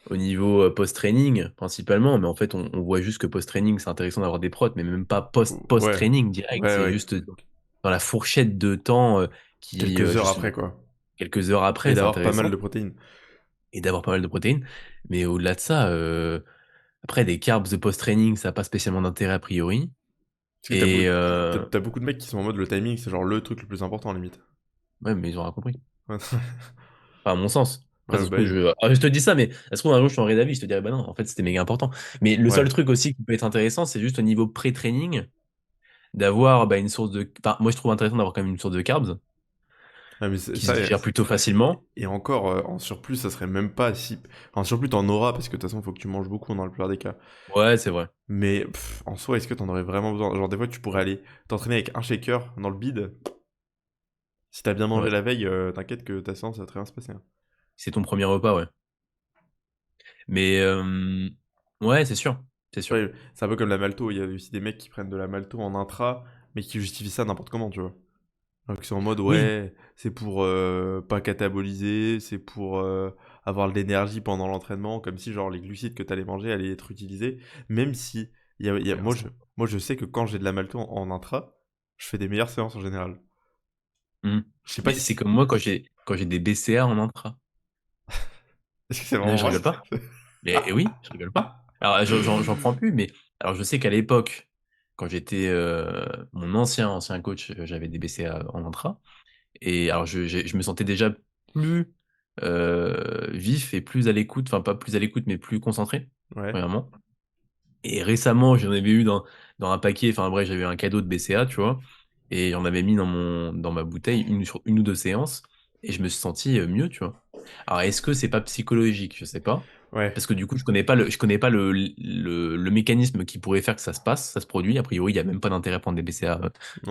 A: au niveau post-training, principalement. Mais en fait, on voit juste que post-training, c'est intéressant d'avoir des protes, mais même pas
B: Ouais,
A: post-training direct.
B: ouais,
A: C'est
B: ouais.
A: juste dans la fourchette de temps qui,
B: Quelques heures
A: juste
B: après, quoi.
A: quelques heures
B: Et
A: après, c'est
B: d'avoir pas mal
A: intéressant.
B: de protéines.
A: Et d'avoir pas mal de protéines. Mais au-delà de ça, après, des carbs de post-training, ça n'a pas spécialement d'intérêt a priori.
B: Parce que
A: Et
B: t'as beaucoup de mecs qui sont en mode le timing, c'est genre le truc le plus important, limite.
A: ouais, mais ils auront compris.
B: Ouais,
A: Enfin, à mon sens. Après, ça
B: ouais,
A: se
B: bah
A: trouve,
B: oui.
A: je te dis ça, mais ça se trouve, un jour, je changerai d'avis, je te dirais, bah non, en fait, c'était méga important. Mais le seul
B: Ouais.
A: truc aussi qui peut être intéressant, c'est juste au niveau pré-training, d'avoir bah, une source de. Enfin, moi, je trouve intéressant d'avoir quand même une source de carbs
B: Ouais, mais
A: qui se
B: ça,
A: digère plutôt facilement.
B: et encore, en surplus, ça serait même pas si. En surplus, t'en auras, parce que de toute façon, faut que tu manges beaucoup dans la plupart des cas.
A: Ouais, c'est vrai.
B: Mais en soi, est-ce que t'en aurais vraiment besoin? Genre, des fois, tu pourrais aller t'entraîner avec un shaker dans le bide. Si t'as bien mangé
A: Ouais.
B: la veille, t'inquiète que ta séance va très bien se passer, hein.
A: C'est ton premier repas, ouais. Mais ouais, c'est sûr. C'est sûr.
B: Ouais, c'est un peu comme la malto. Il y a aussi des mecs qui prennent de la malto en intra, mais qui justifient ça n'importe comment, tu vois. Alors qu'ils sont en mode,
A: Oui.
B: ouais, c'est pour pas cataboliser, c'est pour avoir de l'énergie pendant l'entraînement, comme si genre les glucides que tu allais manger allaient être utilisés, même si
A: Ouais, ça.
B: moi je sais que quand j'ai de la malto en intra, je fais des meilleures séances en général.
A: Hmm.
B: Je sais pas
A: Mais c'est
B: si
A: comme moi quand j'ai des BCA en intra.
B: est-ce que c'est
A: Non,
B: vraiment
A: je
B: vrai?
A: rigole pas. Mais oui, je rigole pas. Alors, j'en prends plus, mais alors je sais qu'à l'époque, quand j'étais mon ancien coach, j'avais des BCA en intra. Et alors, je me sentais déjà plus vif et plus à l'écoute, enfin, pas plus à l'écoute, mais plus concentré,
B: Ouais,
A: premièrement. Et récemment, j'en avais eu dans un paquet, enfin, bref, j'avais eu un cadeau de BCA, tu vois, et j'en avais mis dans ma bouteille sur une ou deux séances, et je me suis senti mieux, tu vois. Alors, est-ce que c'est pas psychologique? Je sais pas.
B: ouais,
A: Parce que du coup, je connais pas le mécanisme qui pourrait faire que ça se passe, ça se produit. A priori, il y a même pas d'intérêt à prendre des BCA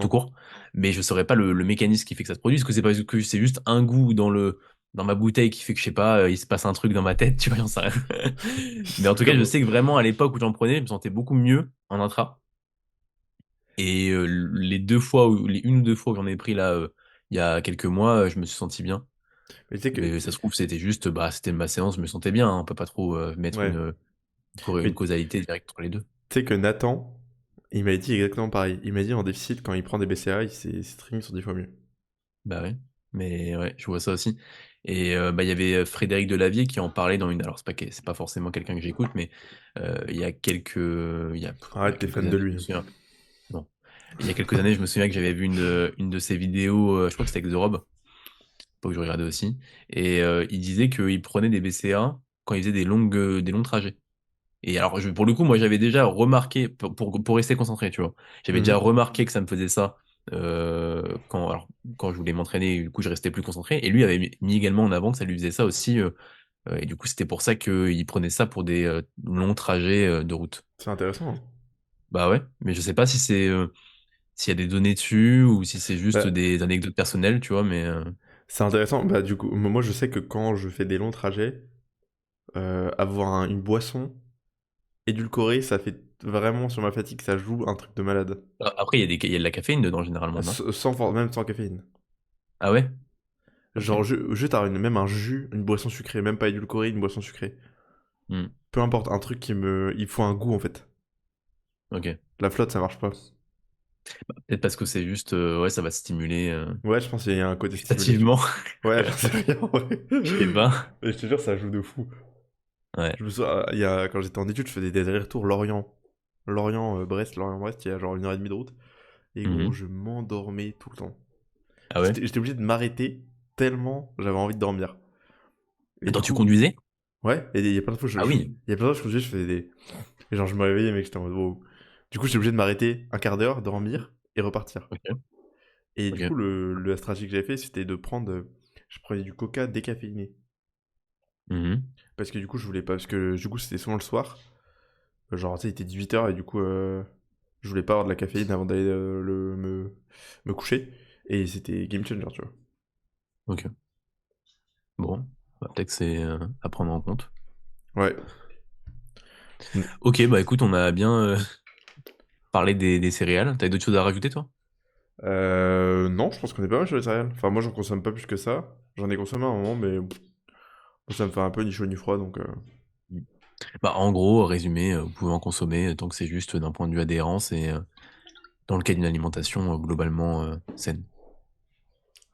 A: tout
B: non.
A: court. Mais je saurais pas le mécanisme qui fait que ça se produit. Est-ce que c'est parce que c'est juste un goût dans ma bouteille qui fait que, je sais pas, il se passe un truc dans ma tête, tu vois, j'en sais rien. Mais en tout cas, je
B: Comment?
A: sais que vraiment, à l'époque où j'en prenais, je me sentais beaucoup mieux en intra. Et les deux fois, les une ou deux fois que j'en ai pris là, il y a quelques mois, je me suis senti bien.
B: Mais tu sais que
A: Mais ça se trouve, c'était juste, bah, c'était ma séance, je me sentais bien, hein. On peut pas trop mettre
B: ouais,
A: une
B: mais tu
A: causalité directe entre les deux.
B: sais que Nathan, il m'a dit exactement pareil. Il m'a dit en déficit quand il prend des BCA, ses streams sont 10 fois mieux.
A: Bah ouais. Mais ouais, je vois ça aussi. Et bah, il y avait Frédéric Delavier qui en parlait dans une. Alors, c'est pas forcément quelqu'un que j'écoute, mais il y a
B: Arrête, t'es
A: quelques
B: fan de
A: années, je me
B: lui.
A: souviens. Non. Il y a quelques années, je me souviens que j'avais vu une de ses vidéos, je crois que c'était avec The Rob, pas que je regardais aussi. Et il disait qu'il prenait des BCA quand il faisait des longs trajets. Et alors, pour le coup, moi, j'avais déjà remarqué, pour rester concentré, tu vois, j'avais déjà
B: Mhm.
A: remarqué que ça me faisait ça quand je voulais m'entraîner, du coup, je restais plus concentré. Et lui avait mis également en avant que ça lui faisait ça aussi. Et du coup, c'était pour ça qu'il prenait ça pour des longs trajets de route.
B: C'est intéressant, hein.
A: Bah ouais, mais je sais pas si s'il y a des données dessus ou si c'est juste
B: Bah,
A: des anecdotes personnelles, tu vois, mais
B: c'est intéressant. Bah, du coup, moi, je sais que quand je fais des longs trajets, avoir une boisson édulcorée, ça fait vraiment sur ma fatigue, ça joue un truc de malade.
A: après, il y a de la caféine dedans, généralement, non?
B: Même sans caféine.
A: Ah ouais? Ok.
B: Genre, juste même un jus, une boisson sucrée, même pas édulcorée, une boisson sucrée.
A: Hmm.
B: Peu importe, un truc il faut un goût en fait.
A: Ok.
B: La flotte, ça marche pas.
A: Peut-être parce que c'est juste, ouais, ça va stimuler
B: Ouais, je pense qu'il y a un côté stimulation.
A: gustativement.
B: Ouais, j'en sais rien, ouais.
A: Je sais pas.
B: Mais je te jure, ça joue de fou.
A: Ouais.
B: Je me souviens, quand j'étais en études, je faisais des allers-retours Lorient. Lorient-Brest, Lorient-Brest, il y a genre 1 heure et demie de route. Et gros,
A: Mhm.
B: je m'endormais tout le temps.
A: Ah ouais?
B: J'étais obligé de m'arrêter tellement j'avais envie de dormir. Et du
A: Attends, tu
B: coup,
A: conduisais?
B: ouais, et il y a plein de fois,
A: Ah oui.
B: il y a plein de fois, je conduisais, je faisais des. Et genre, je me réveillais, mec, j'étais en mode wow. Du coup, j'étais obligé de m'arrêter un quart d'heure, dormir et repartir.
A: Ok.
B: Et du coup,
A: Ok.
B: la stratégie que j'avais fait, c'était de prendre. Je prenais du coca décaféiné.
A: Mhm.
B: Parce que du coup, je voulais pas. Parce que du coup, c'était souvent le soir. Genre, tu sais, il était 18 h et du coup, je voulais pas avoir de la caféine avant d'aller me coucher. Et c'était game changer, tu vois.
A: Ok. Bon. Bah, peut-être que c'est à prendre en compte.
B: Ouais.
A: Ok, bah écoute, on a bien parlé des céréales. T'as d'autres choses à rajouter, toi?
B: Non, je pense qu'on est pas mal sur les céréales. Enfin, moi, j'en consomme pas plus que ça. J'en ai consommé à un moment, mais ça me fait un peu ni chaud ni froid, donc.
A: Mm. Bah, en gros, résumé, vous pouvez en consommer tant que c'est juste d'un point de vue adhérence et dans le cas d'une alimentation globalement saine.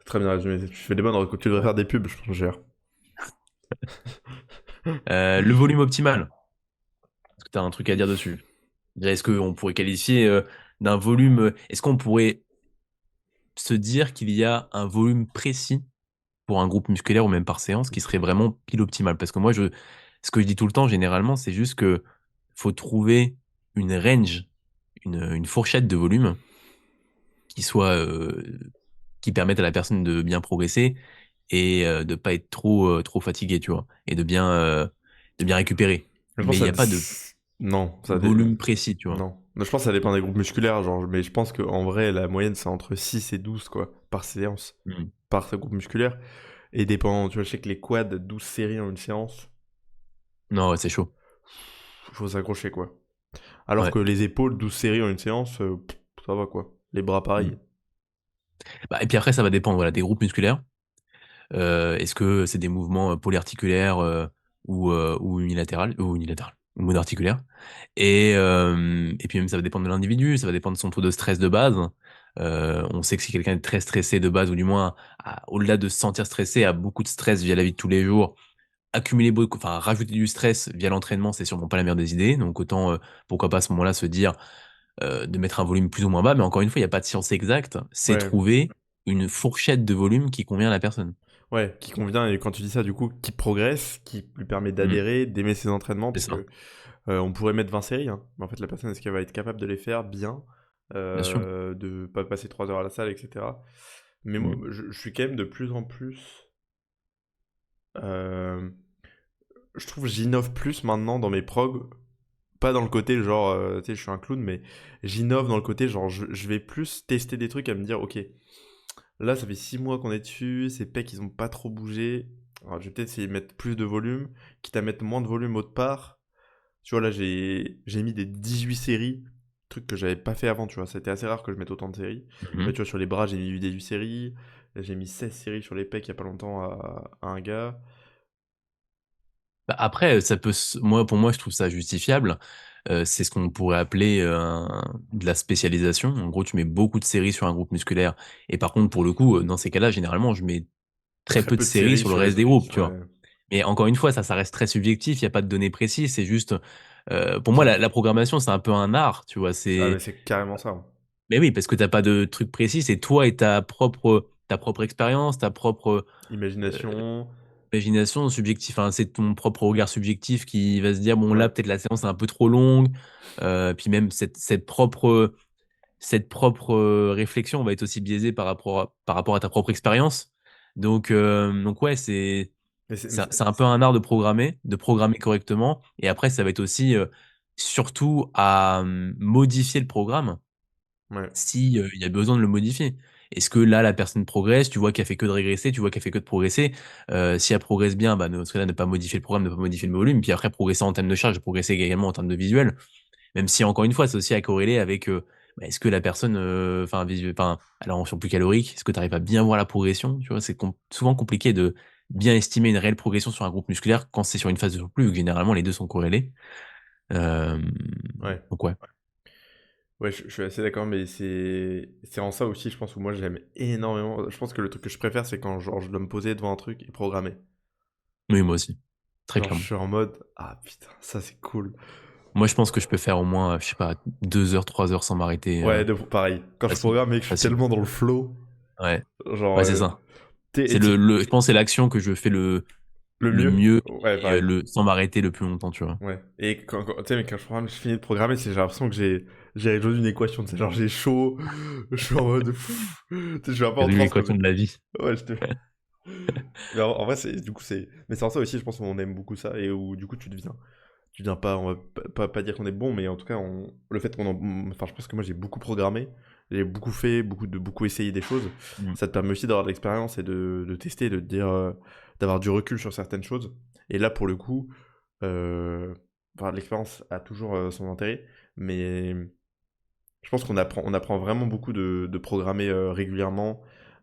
B: Très bien résumé. Tu fais des bonnes recos. Tu devrais
A: Ouais.
B: faire des pubs, je pense, gère.
A: Le volume optimal. Est-ce que tu as un truc à dire dessus? Déjà, est-ce qu'on pourrait qualifier d'un volume. Est-ce qu'on pourrait se dire qu'il y a un volume précis pour un groupe musculaire ou même par séance qui serait vraiment pile optimal? Parce que moi, ce que je dis tout le temps, généralement, c'est juste que faut trouver une range, une fourchette de volume qui soit, qui permette à la personne de bien progresser et de pas être trop fatigué, tu vois, et de bien récupérer.
B: Je pense
A: Mais il n'y
B: que
A: a pas de
B: Non,
A: volume précis, tu vois.
B: Non. Je pense que ça dépend des groupes musculaires, genre, mais je pense qu'en vrai, la moyenne, c'est entre 6 et 12 quoi, par séance,
A: Hmm.
B: par ce groupe musculaire. Et dépend, tu vois, je sais que les quads, 12 séries en une séance,
A: Non, ouais, c'est chaud.
B: faut s'accrocher, quoi. Alors
A: Ouais.
B: que les épaules, 12 séries en une séance, ça va, quoi. Les bras,
A: Hmm.
B: pareil.
A: Bah, et puis après, ça va dépendre, voilà, des groupes musculaires. Est-ce que c'est des mouvements polyarticulaires ou unilatéral ou monoarticulaires? Et puis même ça va dépendre de l'individu, ça va dépendre de son taux de stress de base. On sait que si quelqu'un est très stressé de base, ou du moins au-delà de se sentir stressé, a beaucoup de stress via la vie de tous les jours, accumuler beaucoup, enfin rajouter du stress via l'entraînement, c'est sûrement pas la meilleure des idées. Donc autant pourquoi pas à ce moment-là se dire de mettre un volume plus ou moins bas, mais encore une fois, il n'y a pas de science exacte. C'est
B: Ouais,
A: trouver une fourchette de volume qui convient à la personne.
B: ouais, qui convient, et quand tu dis ça, du coup, qui progresse, qui lui permet
A: Mm,
B: d'adhérer, d'aimer ses entraînements,
A: c'est
B: parce
A: ça,
B: que on pourrait mettre 20 séries, hein, mais en fait, la personne, est-ce qu'elle va être capable de les faire bien,
A: bien sûr.
B: de pas passer 3 heures à la salle, etc. Mais moi,
A: Mm,
B: je suis quand même de plus en plus. euh, je trouve que j'innove plus maintenant dans mes progs. Pas dans le côté genre, tu sais, je suis un clown, mais j'innove dans le côté genre, je vais plus tester des trucs à me dire, ok, là, ça fait 6 mois qu'on est dessus, ces pecs, ils ont pas trop bougé. Alors, je vais peut-être essayer de mettre plus de volume, quitte à mettre moins de volume autre part. Tu vois, là, j'ai mis des 18 séries, truc que j'avais pas fait avant, tu vois. C'était assez rare que je mette autant de séries. Là,
A: mhm.
B: tu vois, sur les bras, j'ai mis 18 séries. Là, j'ai mis 16 séries sur les pecs il y a pas longtemps à un gars.
A: Bah, après, moi, pour moi, je trouve ça justifiable. C'est ce qu'on pourrait appeler de la spécialisation. En gros, tu mets beaucoup de séries sur un groupe musculaire. Et par contre, pour le coup, dans ces cas-là, généralement, je mets très
B: Très
A: peu de
B: peu de
A: séries
B: séries
A: sur le
B: sur les
A: reste des
B: autres.
A: groupes, tu vois.
B: Ouais,
A: Mais encore une fois, ça reste très subjectif. Il n'y a pas de données précises. C'est juste, pour moi,
B: j'avoue.
A: la programmation, c'est un peu un art, tu vois.
B: Ah, mais c'est carrément ça, hein.
A: Mais oui, parce que t'as pas de truc précis. C'est toi et ta propre expérience, ta propre euh,
B: Imagination.
A: imagination subjective. Enfin, c'est ton propre regard subjectif qui va se dire, bon, là,
B: Ouais,
A: peut-être la séance est un peu trop longue. Puis même cette propre réflexion va être aussi biaisée par rapport à ta propre expérience. Donc ouais, c'est,
B: mais c'est. mais
A: c'est,
B: c'est-
A: c'est un peu un art de programmer correctement. Et après, ça va être aussi surtout à modifier le programme
B: Ouais.
A: si il y a besoin de le modifier. Est-ce que là, la personne progresse, tu vois qu'elle fait que de régresser, tu vois qu'elle fait que de progresser. Si elle progresse bien, bah, dans ce cas-là, ne pas modifier le programme, ne pas modifier le volume, puis après progresser en termes de charge, progresser également en termes de visuel. Même si, encore une fois, c'est aussi à corréler avec bah, est-ce que la personne, enfin, elle est en surplus calorique, est-ce que tu arrives à bien voir la progression? Tu vois, c'est souvent compliqué de bien estimer une réelle progression sur un groupe musculaire quand c'est sur une phase de surplus, vu que généralement les deux sont corrélés. Euh,
B: Ouais.
A: donc ouais.
B: Ouais, je suis assez d'accord, mais c'est en ça aussi, je pense, où moi j'aime énormément. Je pense que le truc que je préfère, c'est quand genre, je dois me poser devant un truc et programmer.
A: Oui, moi aussi. Très
B: Genre, je
A: clairement.
B: suis en mode, ah putain, ça c'est cool.
A: Moi, je pense que je peux faire au moins, je sais pas, 2 heures, 3 heures sans m'arrêter.
B: Ouais, pareil. Quand je
A: Facile.
B: programme, mec, je suis
A: Facile.
B: tellement dans le flow.
A: Ouais.
B: Genre,
A: Ouais, c'est ça.
B: et
A: C'est je pense que c'est l'action que je fais le,
B: le
A: le
B: mieux.
A: mieux
B: Ouais,
A: et
B: pareil.
A: sans m'arrêter le plus longtemps, tu vois.
B: Ouais. Et tu sais, mais quand je programme, je finis de programmer, j'ai l'impression que j'ai résolu une équation. C'est genre, j'ai chaud, je suis en mode, pff, tu sais, je suis un peu en
A: Résolu
B: transe, quoi.
A: l'équation de la vie.
B: Ouais, je te. Mais en vrai, du coup, c'est. Mais c'est en ça aussi, je pense qu'on aime beaucoup ça, et où du coup, tu deviens pas, on va pas dire qu'on est bon, mais en tout cas, le fait enfin, je pense que moi, j'ai beaucoup programmé, j'ai beaucoup fait, beaucoup essayé des choses.
A: Mm.
B: Ça te permet aussi d'avoir de l'expérience et de tester, de te dire, d'avoir du recul sur certaines choses. Et là, pour le coup, enfin, l'expérience a toujours son intérêt, mais je pense qu'on apprend vraiment beaucoup de programmer régulièrement,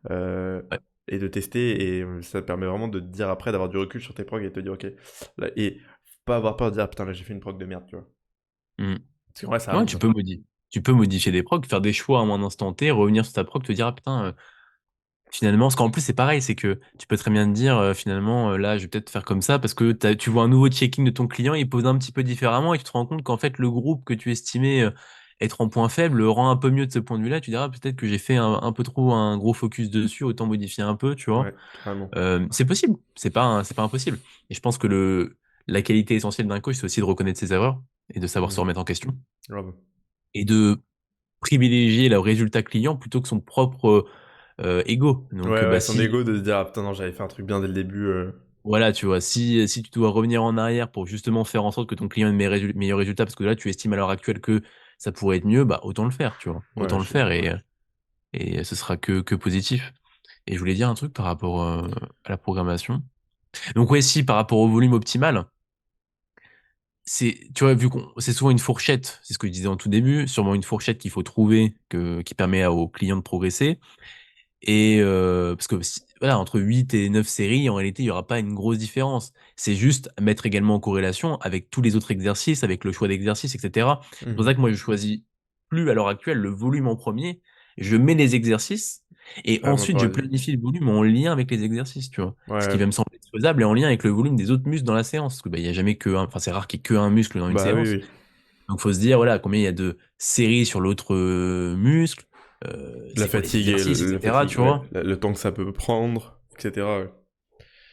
B: euh,
A: Ouais.
B: et de tester, et ça te permet vraiment de te dire après, d'avoir du recul sur tes progs et de te dire, ok, là, et pas avoir peur de dire, ah, putain, là j'ai fait une prog de merde, tu vois.
A: Mm.
B: Parce qu'en vrai, ça
A: Ouais,
B: arrive,
A: tu
B: hein.
A: peux modifier. Tu peux modifier des procs, faire des choix à un instant T, revenir sur ta proc, te dire, ah putain, finalement, parce qu'en plus, c'est pareil, c'est que tu peux très bien te dire, finalement, là, je vais peut-être faire comme ça, parce que tu vois un nouveau checking de ton client, il pose un petit peu différemment, et tu te rends compte qu'en fait, le groupe que tu estimais être en point faible le rend un peu mieux de ce point de vue-là. Tu diras, peut-être que j'ai fait un peu trop un gros focus dessus, autant modifier un peu, tu vois.
B: Ouais, carrément.
A: C'est possible, c'est pas impossible. Et je pense que la qualité essentielle d'un coach, c'est aussi de reconnaître ses erreurs, et de savoir se
B: Mhm.
A: remettre en question,
B: Grave.
A: et de privilégier le résultat client plutôt que son propre ego. Donc,
B: Ouais, ouais,
A: bah,
B: son ego de se dire, ah putain, non, j'avais fait un truc bien dès le début.
A: voilà, tu vois, si tu dois revenir en arrière pour justement faire en sorte que ton client ait de meilleurs résultats, parce que là, tu estimes à l'heure actuelle que ça pourrait être mieux, bah, autant le faire, tu vois.
B: Ouais,
A: Autant
B: je
A: le
B: suis
A: faire,
B: d'accord.
A: et ce sera que positif. Et je voulais dire un truc par rapport à la programmation. Donc, ouais, si, par rapport au volume optimal, tu vois, vu qu'on, c'est souvent une fourchette, c'est ce que je disais en tout début, sûrement une fourchette qu'il faut trouver, qui permet aux clients de progresser. Et parce que voilà, entre 8 et 9 séries, en réalité, il n'y aura pas une grosse différence. C'est juste mettre également en corrélation avec tous les autres exercices, avec le choix d'exercices, etc. C'est pour
B: Mhm.
A: ça que moi, je choisis plus à l'heure actuelle le volume en premier. Je mets les exercices et
B: Ouais, moi
A: ensuite je
B: pareil.
A: planifie le volume en lien avec les exercices, tu vois. Ce qui
B: Ouais.
A: va me sembler faisable et en lien avec le volume des autres muscles dans la séance. Parce que, bah, il y a jamais que un, enfin, c'est rare qu'il y ait que un muscle dans une
B: Bah oui,
A: séance.
B: oui.
A: Donc, faut se dire, voilà, combien il y a de séries sur l'autre muscle,
B: La
A: c'est quoi les
B: fatigue,
A: exercices,
B: la
A: etc.,
B: fatigue,
A: tu
B: ouais.
A: vois.
B: Le temps que ça peut prendre, etc. Ouais.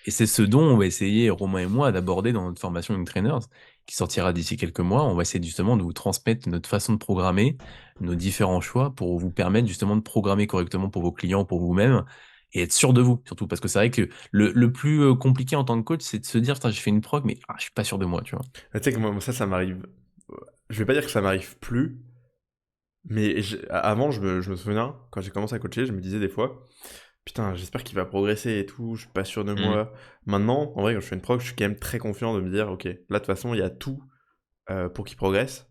A: Et c'est ce dont on va essayer, Romain et moi, d'aborder dans notre formation Young Trainers, qui sortira d'ici quelques mois. On va essayer justement de vous transmettre notre façon de programmer, nos différents choix pour vous permettre justement de programmer correctement pour vos clients, pour vous-même, et être sûr de vous, surtout. Parce que c'est vrai que le plus compliqué en tant que coach, c'est de se dire, putain, j'ai fait une prog, mais je suis pas sûr de moi, tu vois.
B: Tu sais que moi, ça m'arrive. Je vais pas dire que ça m'arrive plus, mais avant, je me souviens, quand j'ai commencé à coacher, je me disais des fois, putain, j'espère qu'il va progresser et tout, je suis pas sûr de
A: Mhm.
B: moi. Maintenant, en vrai, quand je fais une prog, je suis quand même très confiant de me dire, ok, là, de toute façon, il y a tout pour qu'il progresse.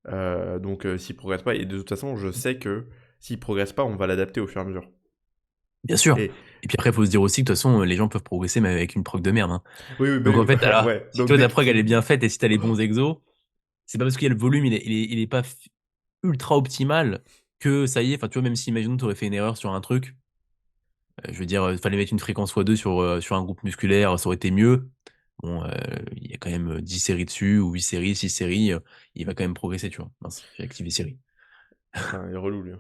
B: Donc, s'il progresse pas, et de toute façon, je sais que s'il progresse pas, on va l'adapter au fur et à mesure.
A: Bien sûr.
B: Et
A: Et puis après, il faut se dire aussi que de toute façon, les gens peuvent progresser, mais avec une prog de merde, hein.
B: oui, oui, bah
A: Donc en
B: oui,
A: fait, alors,
B: ouais.
A: si
B: Donc,
A: toi, ta prog, elle est bien faite et si t'as les bons exos, c'est pas parce qu'il y a le volume, il est pas ultra optimal que ça y est, enfin, tu vois, même si, imaginons, tu aurais fait une erreur sur un truc, je veux dire, il fallait mettre une fréquence x2 sur un groupe musculaire, ça aurait été mieux. Bon, il y a quand même 10 séries dessus, ou 8 séries, 6 séries, il va quand même progresser, tu vois. Mince, j'ai activé série.
B: putain, il est relou, lui.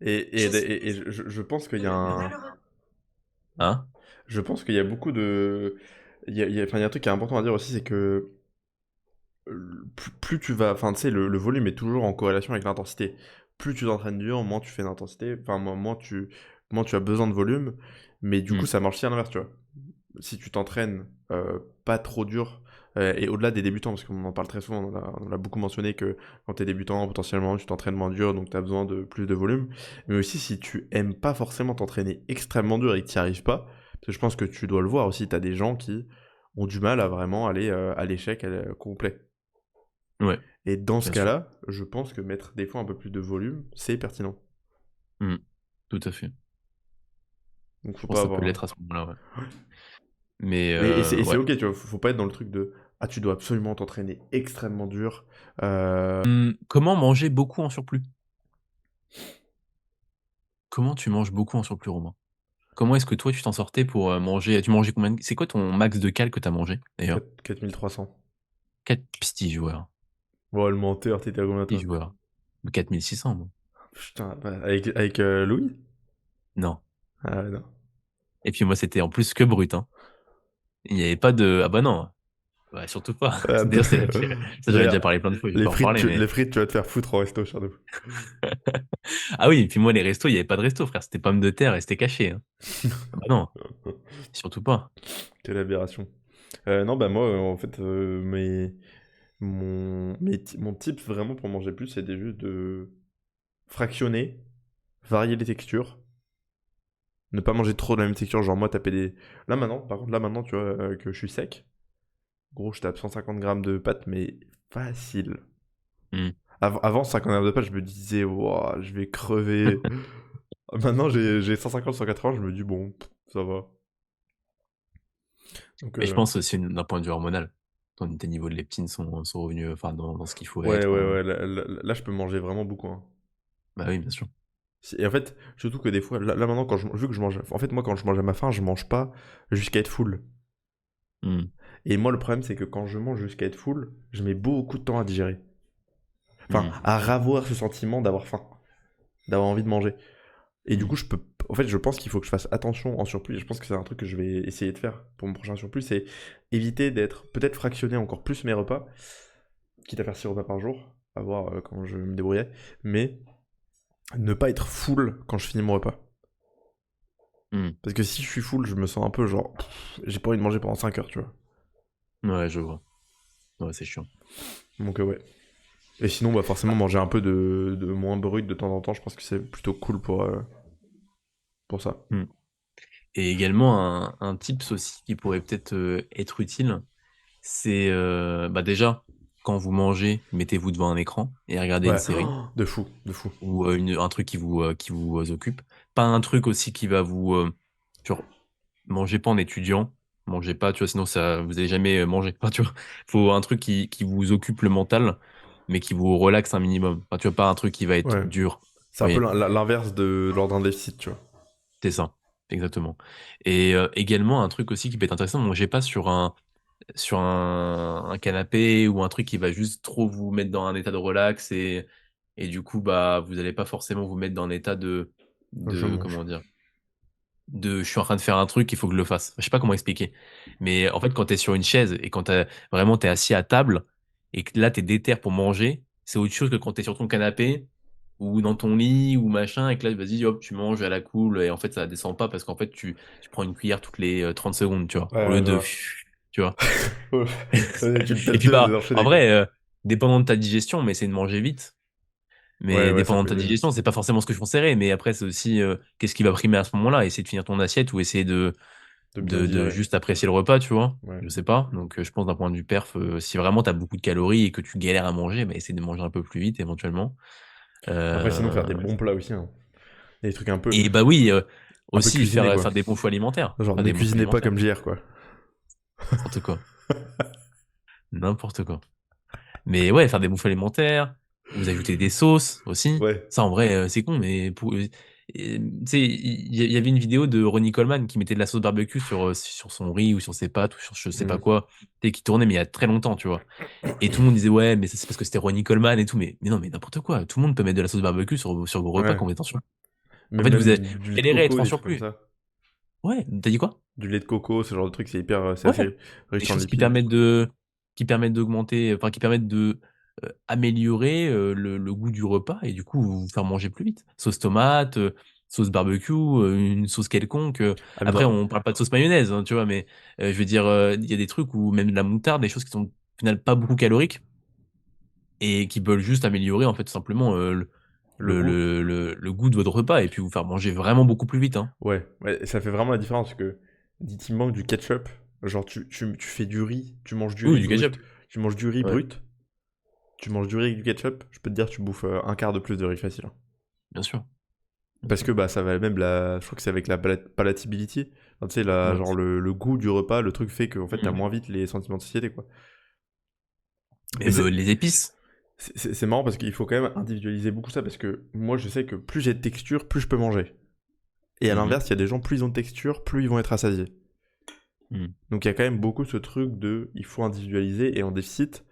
B: Et je pense qu'il y a un.
A: Hein?
B: Je pense qu'il y a beaucoup de. Enfin, il y a un truc qui est important à dire aussi, c'est que plus tu vas. Enfin, tu sais, le volume est toujours en corrélation avec l'intensité. Plus tu t'entraînes dur, moins tu fais d'intensité. Enfin, moins tu as besoin de volume. Mais du coup,
A: Hmm,
B: ça marche aussi à l'inverse, tu vois. Si tu t'entraînes pas trop dur, et au-delà des débutants, parce qu'on en parle très souvent, on a beaucoup mentionné que quand tu es débutant, potentiellement, tu t'entraînes moins dur, donc tu as besoin de plus de volume. Mais aussi, si tu aimes pas forcément t'entraîner extrêmement dur et que tu n'y arrives pas, parce que je pense que tu dois le voir aussi, tu as des gens qui ont du mal à vraiment aller à l'échec complet.
A: ouais,
B: Et dans ce
A: bien sûr.
B: cas-là, je pense que mettre des fois un peu plus de volume, c'est pertinent.
A: Hmm, tout à fait.
B: Donc
A: Je
B: faut
A: pense
B: pas
A: que ça peut
B: avoir.
A: l'être à ce moment-là, ouais. Mais
B: Et c'est
A: ouais.
B: ok, tu vois, faut pas être dans le truc de ah, tu dois absolument t'entraîner extrêmement dur.
A: Comment manger beaucoup en surplus? Comment tu manges beaucoup en surplus, Romain? Comment est-ce que toi tu t'en sortais pour manger? Tu mangeais combien c'est quoi ton max de calories que t'as mangé d'ailleurs?
B: 4300.
A: 4 petits joueurs.
B: Bon, le menteur, t'étais à combien
A: Petits
B: toi?
A: joueurs. 4600, moi.
B: Putain, bah, avec Louis?
A: Non.
B: Ah ouais, non.
A: Et puis moi, c'était en plus que brut, hein. Il n'y avait pas de. Ah bah non. Ouais, surtout pas.
B: Ah,
A: D'ailleurs, c'est la pire. Ça, j'en ai
B: D'ailleurs,
A: déjà parlé plein de fois, je vais pas en parler,
B: les
A: mais.
B: frites, tu vas te faire foutre au resto, cher de fou.
A: Ah oui, et puis moi, les restos, il n'y avait pas de resto, frère. C'était pommes de terre et c'était caché, hein. Ah bah non, surtout pas.
B: Quelle aberration. Non, bah moi, en fait, mon tip vraiment pour manger plus, c'était juste de fractionner, varier les textures, ne pas manger trop de la même texture. Genre, moi, taper des. Là maintenant, par contre, là maintenant, tu vois, que je suis sec. Gros, je tape 150 grammes de pâtes, mais facile.
A: Hmm.
B: Avant, 50 grammes de pâtes, je me disais, ouah, je vais crever. Maintenant, j'ai 150, 180, je me dis, bon, ça va. Donc,
A: Mais je pense aussi d'un point de vue hormonal. Tes niveaux de leptine sont revenus enfin, dans ce qu'il faut
B: ouais,
A: être,
B: ouais,
A: hein.
B: ouais, là, je peux manger vraiment beaucoup, hein.
A: Bah oui, bien sûr.
B: Et en fait, surtout que des fois, là maintenant, vu que je mange. En fait, moi, quand je mange à ma faim, je mange pas jusqu'à être full.
A: Hmm.
B: Et moi, le problème, c'est que quand je mange jusqu'à être full, je mets beaucoup de temps à digérer. Enfin,
A: Hmm.
B: à ravoir ce sentiment d'avoir faim, d'avoir envie de manger. Et du
A: Hmm.
B: coup, en fait, je pense qu'il faut que je fasse attention en surplus. Et je pense que c'est un truc que je vais essayer de faire pour mon prochain surplus, c'est éviter d'être peut-être fractionner encore plus mes repas, quitte à faire 6 repas par jour, à voir comment je me débrouillais, mais ne pas être full quand je finis mon repas.
A: Hmm.
B: Parce que si je suis full, je me sens un peu genre, j'ai pas envie de manger pendant 5 heures, tu vois.
A: Ouais, je vois. Ouais, c'est chiant.
B: Donc ouais. Et sinon, bah forcément, manger un peu de moins brut de temps en temps, je pense que c'est plutôt cool pour ça.
A: Hmm. Et également, un tips aussi qui pourrait peut-être être utile, c'est bah déjà. quand vous mangez, mettez-vous devant un écran et regardez une
B: Ouais,
A: série
B: de fou, de fou.
A: ou un truc qui vous occupe. Pas un truc aussi qui va vous... genre, mangez pas en étudiant, mangez pas, tu vois, sinon ça, vous allez jamais manger. Enfin, tu vois, faut un truc qui vous occupe le mental, mais qui vous relaxe un minimum. Enfin, tu vois, pas un truc qui va être
B: Ouais.
A: dur.
B: C'est
A: Vous
B: un peu
A: voyez,
B: l'inverse de l'ordre d'un déficit, tu vois.
A: c'est ça, exactement. Et également, un truc aussi qui peut être intéressant, mangez pas sur un canapé ou un truc qui va juste trop vous mettre dans un état de relax et du coup, bah, vous allez pas forcément vous mettre dans un état
B: Je mange.
A: comment dire, je suis en train de faire un truc, il faut que je le fasse. Je sais pas comment expliquer. Mais en fait, quand tu es sur une chaise et quand vraiment t'es assis à table et que là, t'es déter pour manger, c'est autre chose que quand t'es sur ton canapé ou dans ton lit ou machin et que là, vas-y, hop, tu manges à la cool et en fait, ça descend pas parce qu'en fait, tu prends une cuillère toutes les 30 secondes, tu vois,
B: Ouais,
A: au lieu
B: ouais, je
A: de,
B: vois.
A: tu vois.
B: Ouais, tu le
A: Et puis,
B: testes
A: bah, en
B: d'enchaîner, quoi.
A: vrai, dépendant de ta digestion, mais c'est de manger vite.
B: Ouais,
A: Mais
B: ouais, ça
A: dépendant de
B: peut
A: ta
B: aider.
A: digestion, c'est pas forcément ce que je conseillerais. Mais après, c'est aussi qu'est-ce qui va primer à ce moment-là. Essayer de finir ton assiette ou essayer
B: De bien
A: de
B: digérer.
A: juste apprécier le repas, tu vois.
B: Ouais.
A: Je sais pas. Donc, je pense d'un point de vue perf, si vraiment tu as beaucoup de calories et que tu galères à manger, bah, essaie de manger un peu plus vite éventuellement.
B: Après, sinon, faire
A: Euh,
B: des bons plats aussi, hein. Des trucs
A: Et bah oui,
B: un peu
A: aussi
B: cuisinés, quoi.
A: faire des bons choix alimentaires.
B: Genre,
A: Faire
B: ne
A: des bons choix
B: cuisinez pas
A: alimentaires.
B: comme JR, quoi.
A: N'importe quoi. N'importe quoi. Mais ouais, faire des bouffées alimentaires, vous ajoutez des sauces aussi.
B: Ouais.
A: Ça, en vrai, c'est con, mais tu sais, il y avait une vidéo de Ronnie Coleman qui mettait de la sauce barbecue sur son riz ou sur ses pâtes ou sur je sais pas
B: Mhm.
A: quoi, et qui tournait, mais il y a très longtemps, tu vois. Et tout le monde disait, ouais, mais ça, c'est parce que c'était Ronnie Coleman et tout, mais non, mais n'importe quoi. Tout le monde peut mettre de la sauce barbecue sur vos repas
B: Ouais.
A: quand vous êtes en surplus. En
B: Mais
A: fait,
B: même
A: vous
B: du lait de
A: galérez à être
B: coco,
A: en
B: des trucs comme
A: surplus.
B: ça.
A: Ouais, t'as dit quoi?
B: Du lait de coco, ce genre de truc, c'est hyper, c'est
A: Ouais,
B: assez
A: des
B: riche en
A: choses
B: lipides.
A: qui permettent d'augmenter, enfin, qui permettent de améliorer le goût du repas et du coup vous faire manger plus vite. Sauce tomate, sauce barbecue, une sauce quelconque.
B: Ah, mais
A: Après,
B: dans...
A: on parle pas de sauce mayonnaise, hein, tu vois, mais je veux dire, il y a des trucs où même de la moutarde, des choses qui sont au final pas beaucoup caloriques et qui veulent juste améliorer en fait tout simplement
B: le goût.
A: le goût de votre repas et puis vous faire manger vraiment beaucoup plus vite, hein.
B: Ouais, ouais, ça fait vraiment la différence parce que dit il manque du ketchup. Genre, tu fais du riz, tu manges du
A: Oui,
B: riz
A: du
B: brut.
A: ketchup.
B: Tu manges du riz
A: Ouais,
B: brut, tu manges du riz avec du ketchup. Je peux te dire, tu bouffes un quart de plus de riz facile, hein.
A: bien sûr, bien
B: Parce
A: sûr.
B: que bah, ça va même je crois que c'est avec la palatability. Enfin, tu sais,
A: Ouais.
B: genre le goût du repas, le truc fait que en fait, t'as
A: Mhm.
B: moins vite les sentiments de satiété, quoi. Mais
A: Même les épices.
B: c'est marrant parce qu'il faut quand même individualiser beaucoup ça parce que moi, je sais que plus j'ai de texture, plus je peux manger. Et à
A: Mhm.
B: l'inverse, il y a des gens, plus ils ont de texture, plus ils vont être rassasiés.
A: Mhm.
B: Donc il y a quand même beaucoup ce truc de il faut individualiser et en déficit,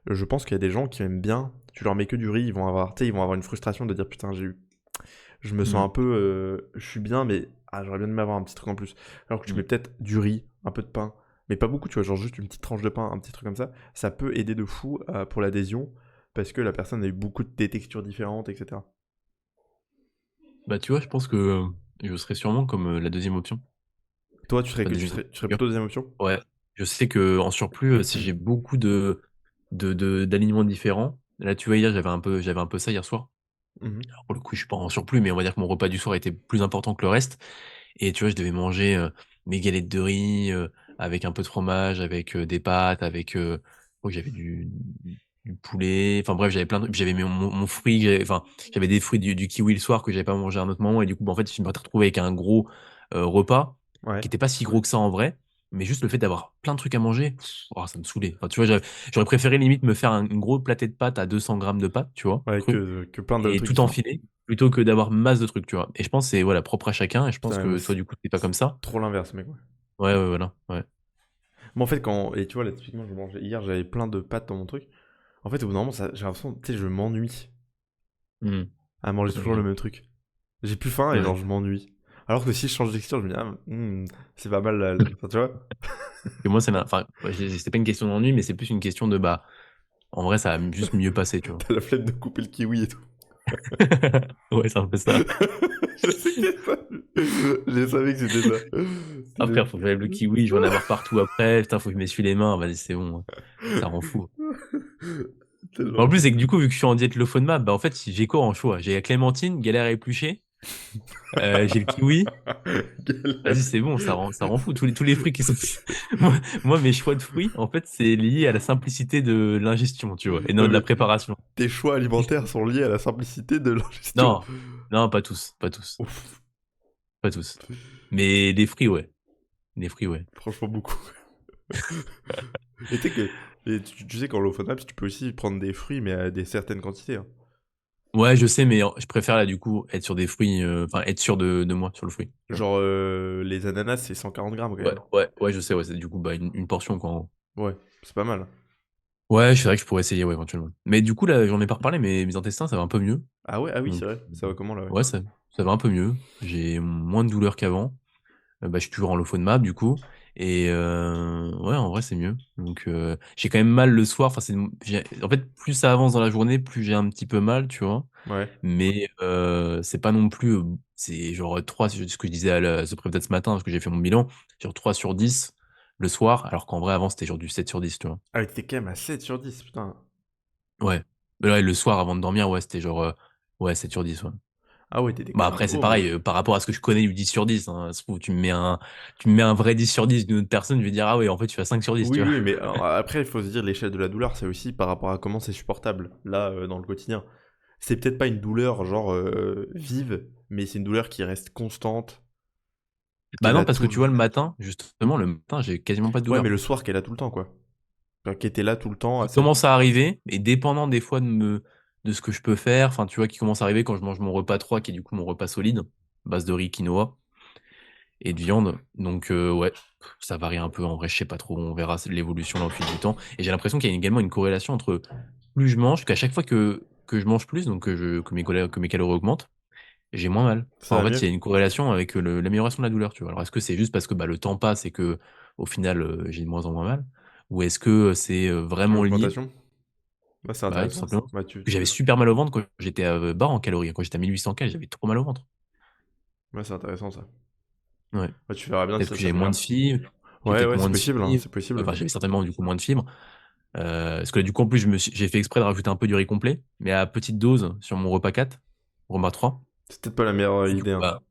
B: je pense qu'il y a des gens qui aiment bien, tu leur mets que du riz, ils vont avoir, tu sais, ils vont avoir une frustration de dire putain, je me sens un
A: Mhm.
B: peu, je suis bien, mais j'aurais bien aimé avoir un petit truc en plus. Alors que tu mets
A: Mhm.
B: peut-être du riz, un peu de pain, mais pas beaucoup, tu vois, genre juste une petite tranche de pain, un petit truc comme ça peut aider de fou pour l'adhésion parce que la personne a eu beaucoup des textures différentes, etc.
A: Bah, tu vois, je pense que je serais sûrement comme la deuxième option.
B: Toi,
A: Pas
B: tu
A: deuxième
B: serais
A: option.
B: plutôt deuxième option?
A: Ouais. Je sais que en surplus, si j'ai beaucoup d'aliments différents, là, tu vois, hier, j'avais un peu ça hier soir.
B: Mhm.
A: Alors, pour le coup, je suis pas en surplus, mais on va dire que mon repas du soir était plus important que le reste. Et tu vois, je devais manger mes galettes de riz avec un peu de fromage, avec des pâtes, avec, je crois que j'avais du poulet. Enfin bref, j'avais plein de, j'avais mon fruit, enfin, j'avais des fruits du kiwi le soir que j'avais pas mangé à un autre moment. Et du coup, bah, en fait, je me suis retrouvé avec un gros repas
B: Ouais.
A: qui était pas si gros que ça en vrai. Mais juste le fait d'avoir plein de trucs à manger, oh, ça me saoulait. Enfin, tu vois, j'aurais préféré limite me faire un gros pâté de pâtes à 200 grammes de pâtes, tu vois,
B: Ouais,
A: cru,
B: que plein de
A: et
B: trucs
A: tout
B: différents.
A: enfiler plutôt que d'avoir masse de trucs, tu vois. Et je pense que c'est voilà, propre à chacun. Et je pense
B: Putain, moi,
A: que toi, du coup, t'es pas comme ça.
B: trop l'inverse, mec. Ouais.
A: Ouais, ouais, voilà. Ouais.
B: Moi, en fait, et tu vois, là, typiquement, hier, j'avais plein de pâtes dans mon truc. En fait, au bout d'un moment, j'ai l'impression, tu sais, je m'ennuie
A: Hmm.
B: à manger toujours le
A: Ok.
B: même truc. J'ai plus faim et
A: Ouais.
B: genre, je m'ennuie. Alors que si je change de texture, je me dis, ah, c'est pas mal, là. Enfin, tu vois,
A: Et moi, enfin, ouais, c'était pas une question d'ennui, mais c'est plus une question de, bah, en vrai, ça va juste mieux passer, tu vois.
B: t'as la flemme de couper le kiwi et tout.
A: Ouais, c'est un peu ça.
B: Je sais que c'est ça. Je savais que c'était ça.
A: Après, faut que j'enlève le kiwi, je vais en avoir partout après. Putain, faut que je m'essuie les mains. Vas-y, c'est bon, hein. Ça rend fou.
B: Tellement
A: En plus,
B: fou.
A: c'est que du coup, vu que je suis en diète low FODMAP, bah, en fait, j'ai quoi en choix? J'ai la clémentine, galère à éplucher, J'ai le kiwi. Vas-y,
B: Quel-
A: c'est bon, ça rend fou. Tous les fruits qui sont. Moi, mes choix de fruits, en fait, c'est lié à la simplicité de l'ingestion, tu vois, et non
B: Non,
A: de la
B: mais
A: préparation.
B: tes choix alimentaires sont liés à la simplicité de l'ingestion.
A: Non, non, pas tous, pas tous,
B: Ouf,
A: pas tous. Mais les fruits, ouais. Les fruits, ouais.
B: franchement beaucoup. Et tu sais que, et tu sais qu'en low FODMAP, tu peux aussi prendre des fruits, mais à des certaines quantités, hein.
A: Ouais, je sais, mais je préfère là, du coup, être sur des fruits, enfin, être sûr de moi sur le fruit. Tu vois.
B: Genre, les ananas, c'est 140 grammes quand
A: Ouais,
B: même, hein.
A: ouais, ouais, je sais, ouais, c'est du coup, bah, une portion, quoi. En gros.
B: Ouais, c'est pas mal.
A: Ouais, c'est vrai que je pourrais essayer, ouais, éventuellement. Mais du coup, là, j'en ai pas reparlé, mais mes intestins, ça va un peu mieux.
B: Ah ouais, ah oui, c'est
A: Donc,
B: vrai. Ça va comment là, ouais.
A: ouais, ça va un peu mieux. J'ai moins de douleurs qu'avant. Bah, je suis toujours en low map du coup. Et ouais, en vrai, c'est mieux. Donc, j'ai quand même mal le soir. Enfin, en fait, plus ça avance dans la journée, plus j'ai un petit peu mal, tu vois.
B: Ouais.
A: Mais c'est pas non plus. C'est genre 3 c'est ce que je disais à ce prévôt ce matin, parce que j'ai fait mon bilan, sur 3 sur 10 le soir, alors qu'en vrai, avant, c'était genre du 7 sur 10, tu vois.
B: Ah, mais t'es quand même à 7 sur 10, putain.
A: Ouais. Mais ouais, le soir, avant de dormir, ouais, c'était genre ouais, 7 sur 10, ouais.
B: Ah ouais, t'étais
A: Bah
B: quand même
A: après, c'est
B: haut,
A: pareil, par rapport à ce que je connais du 10 sur 10, hein. Ça se trouve, tu me mets un vrai 10 sur 10 d'une autre personne, je vais dire, ah ouais, en fait, tu as 5 sur 10, tu
B: Oui,
A: vois.
B: oui, mais alors, après, il faut se dire l'échelle de la douleur, c'est aussi par rapport à comment c'est supportable, là, dans le quotidien. C'est peut-être pas une douleur, genre, vive, mais c'est une douleur qui reste constante, qui est
A: Bah
B: là
A: non, parce que
B: tout
A: tu vois, le matin, justement, le matin, j'ai quasiment pas de
B: ouais, mais
A: douleur.
B: le soir, qui est là tout le temps, quoi. Enfin, qui était là tout le temps à
A: Qui
B: 7.
A: commence à arriver, et dépendant des fois de ce que je peux faire, enfin, tu vois, qui commence à arriver quand je mange mon repas 3 qui est du coup mon repas solide, base de riz, quinoa et de viande. Donc, ouais, ça varie un peu. En vrai, je sais pas trop. On verra l'évolution là au fil du temps. Et j'ai l'impression qu'il y a également une corrélation entre plus je mange, qu'à chaque fois que je mange plus, donc que mes calories augmentent, j'ai moins mal.
B: Ça
A: Enfin, en
B: va
A: fait, il y a
B: mieux?
A: une corrélation avec l'amélioration de la douleur, tu vois. Alors, est-ce que c'est juste parce que bah, le temps passe et que au final, j'ai de moins en moins mal? Ou est-ce que c'est vraiment lié?
B: L'augmentation? Ouais, c'est
A: Bah ouais, tout
B: intéressant.
A: simplement.
B: Bah, tu
A: Que j'avais
B: tu
A: super mal au ventre quand j'étais bas en calories. Quand j'étais à 1800 calories, j'avais trop mal au ventre.
B: ouais, c'est intéressant ça.
A: Ouais.
B: Ouais, tu verras bien si
A: Peut-être
B: ça
A: que j'avais moins
B: s'améliore.
A: de fibres. J'ai
B: Ouais,
A: peut-être
B: ouais, c'est
A: moins de
B: possible, hein,
A: fibres.
B: c'est possible.
A: Enfin, j'avais certainement du coup moins de fibres. Parce que là, du coup, en plus, j'ai fait exprès de rajouter un peu du riz complet, mais à petite dose sur mon repas 4, repas 3.
B: C'est peut-être pas la meilleure
A: Et du
B: idée,
A: coup,
B: hein.
A: bah,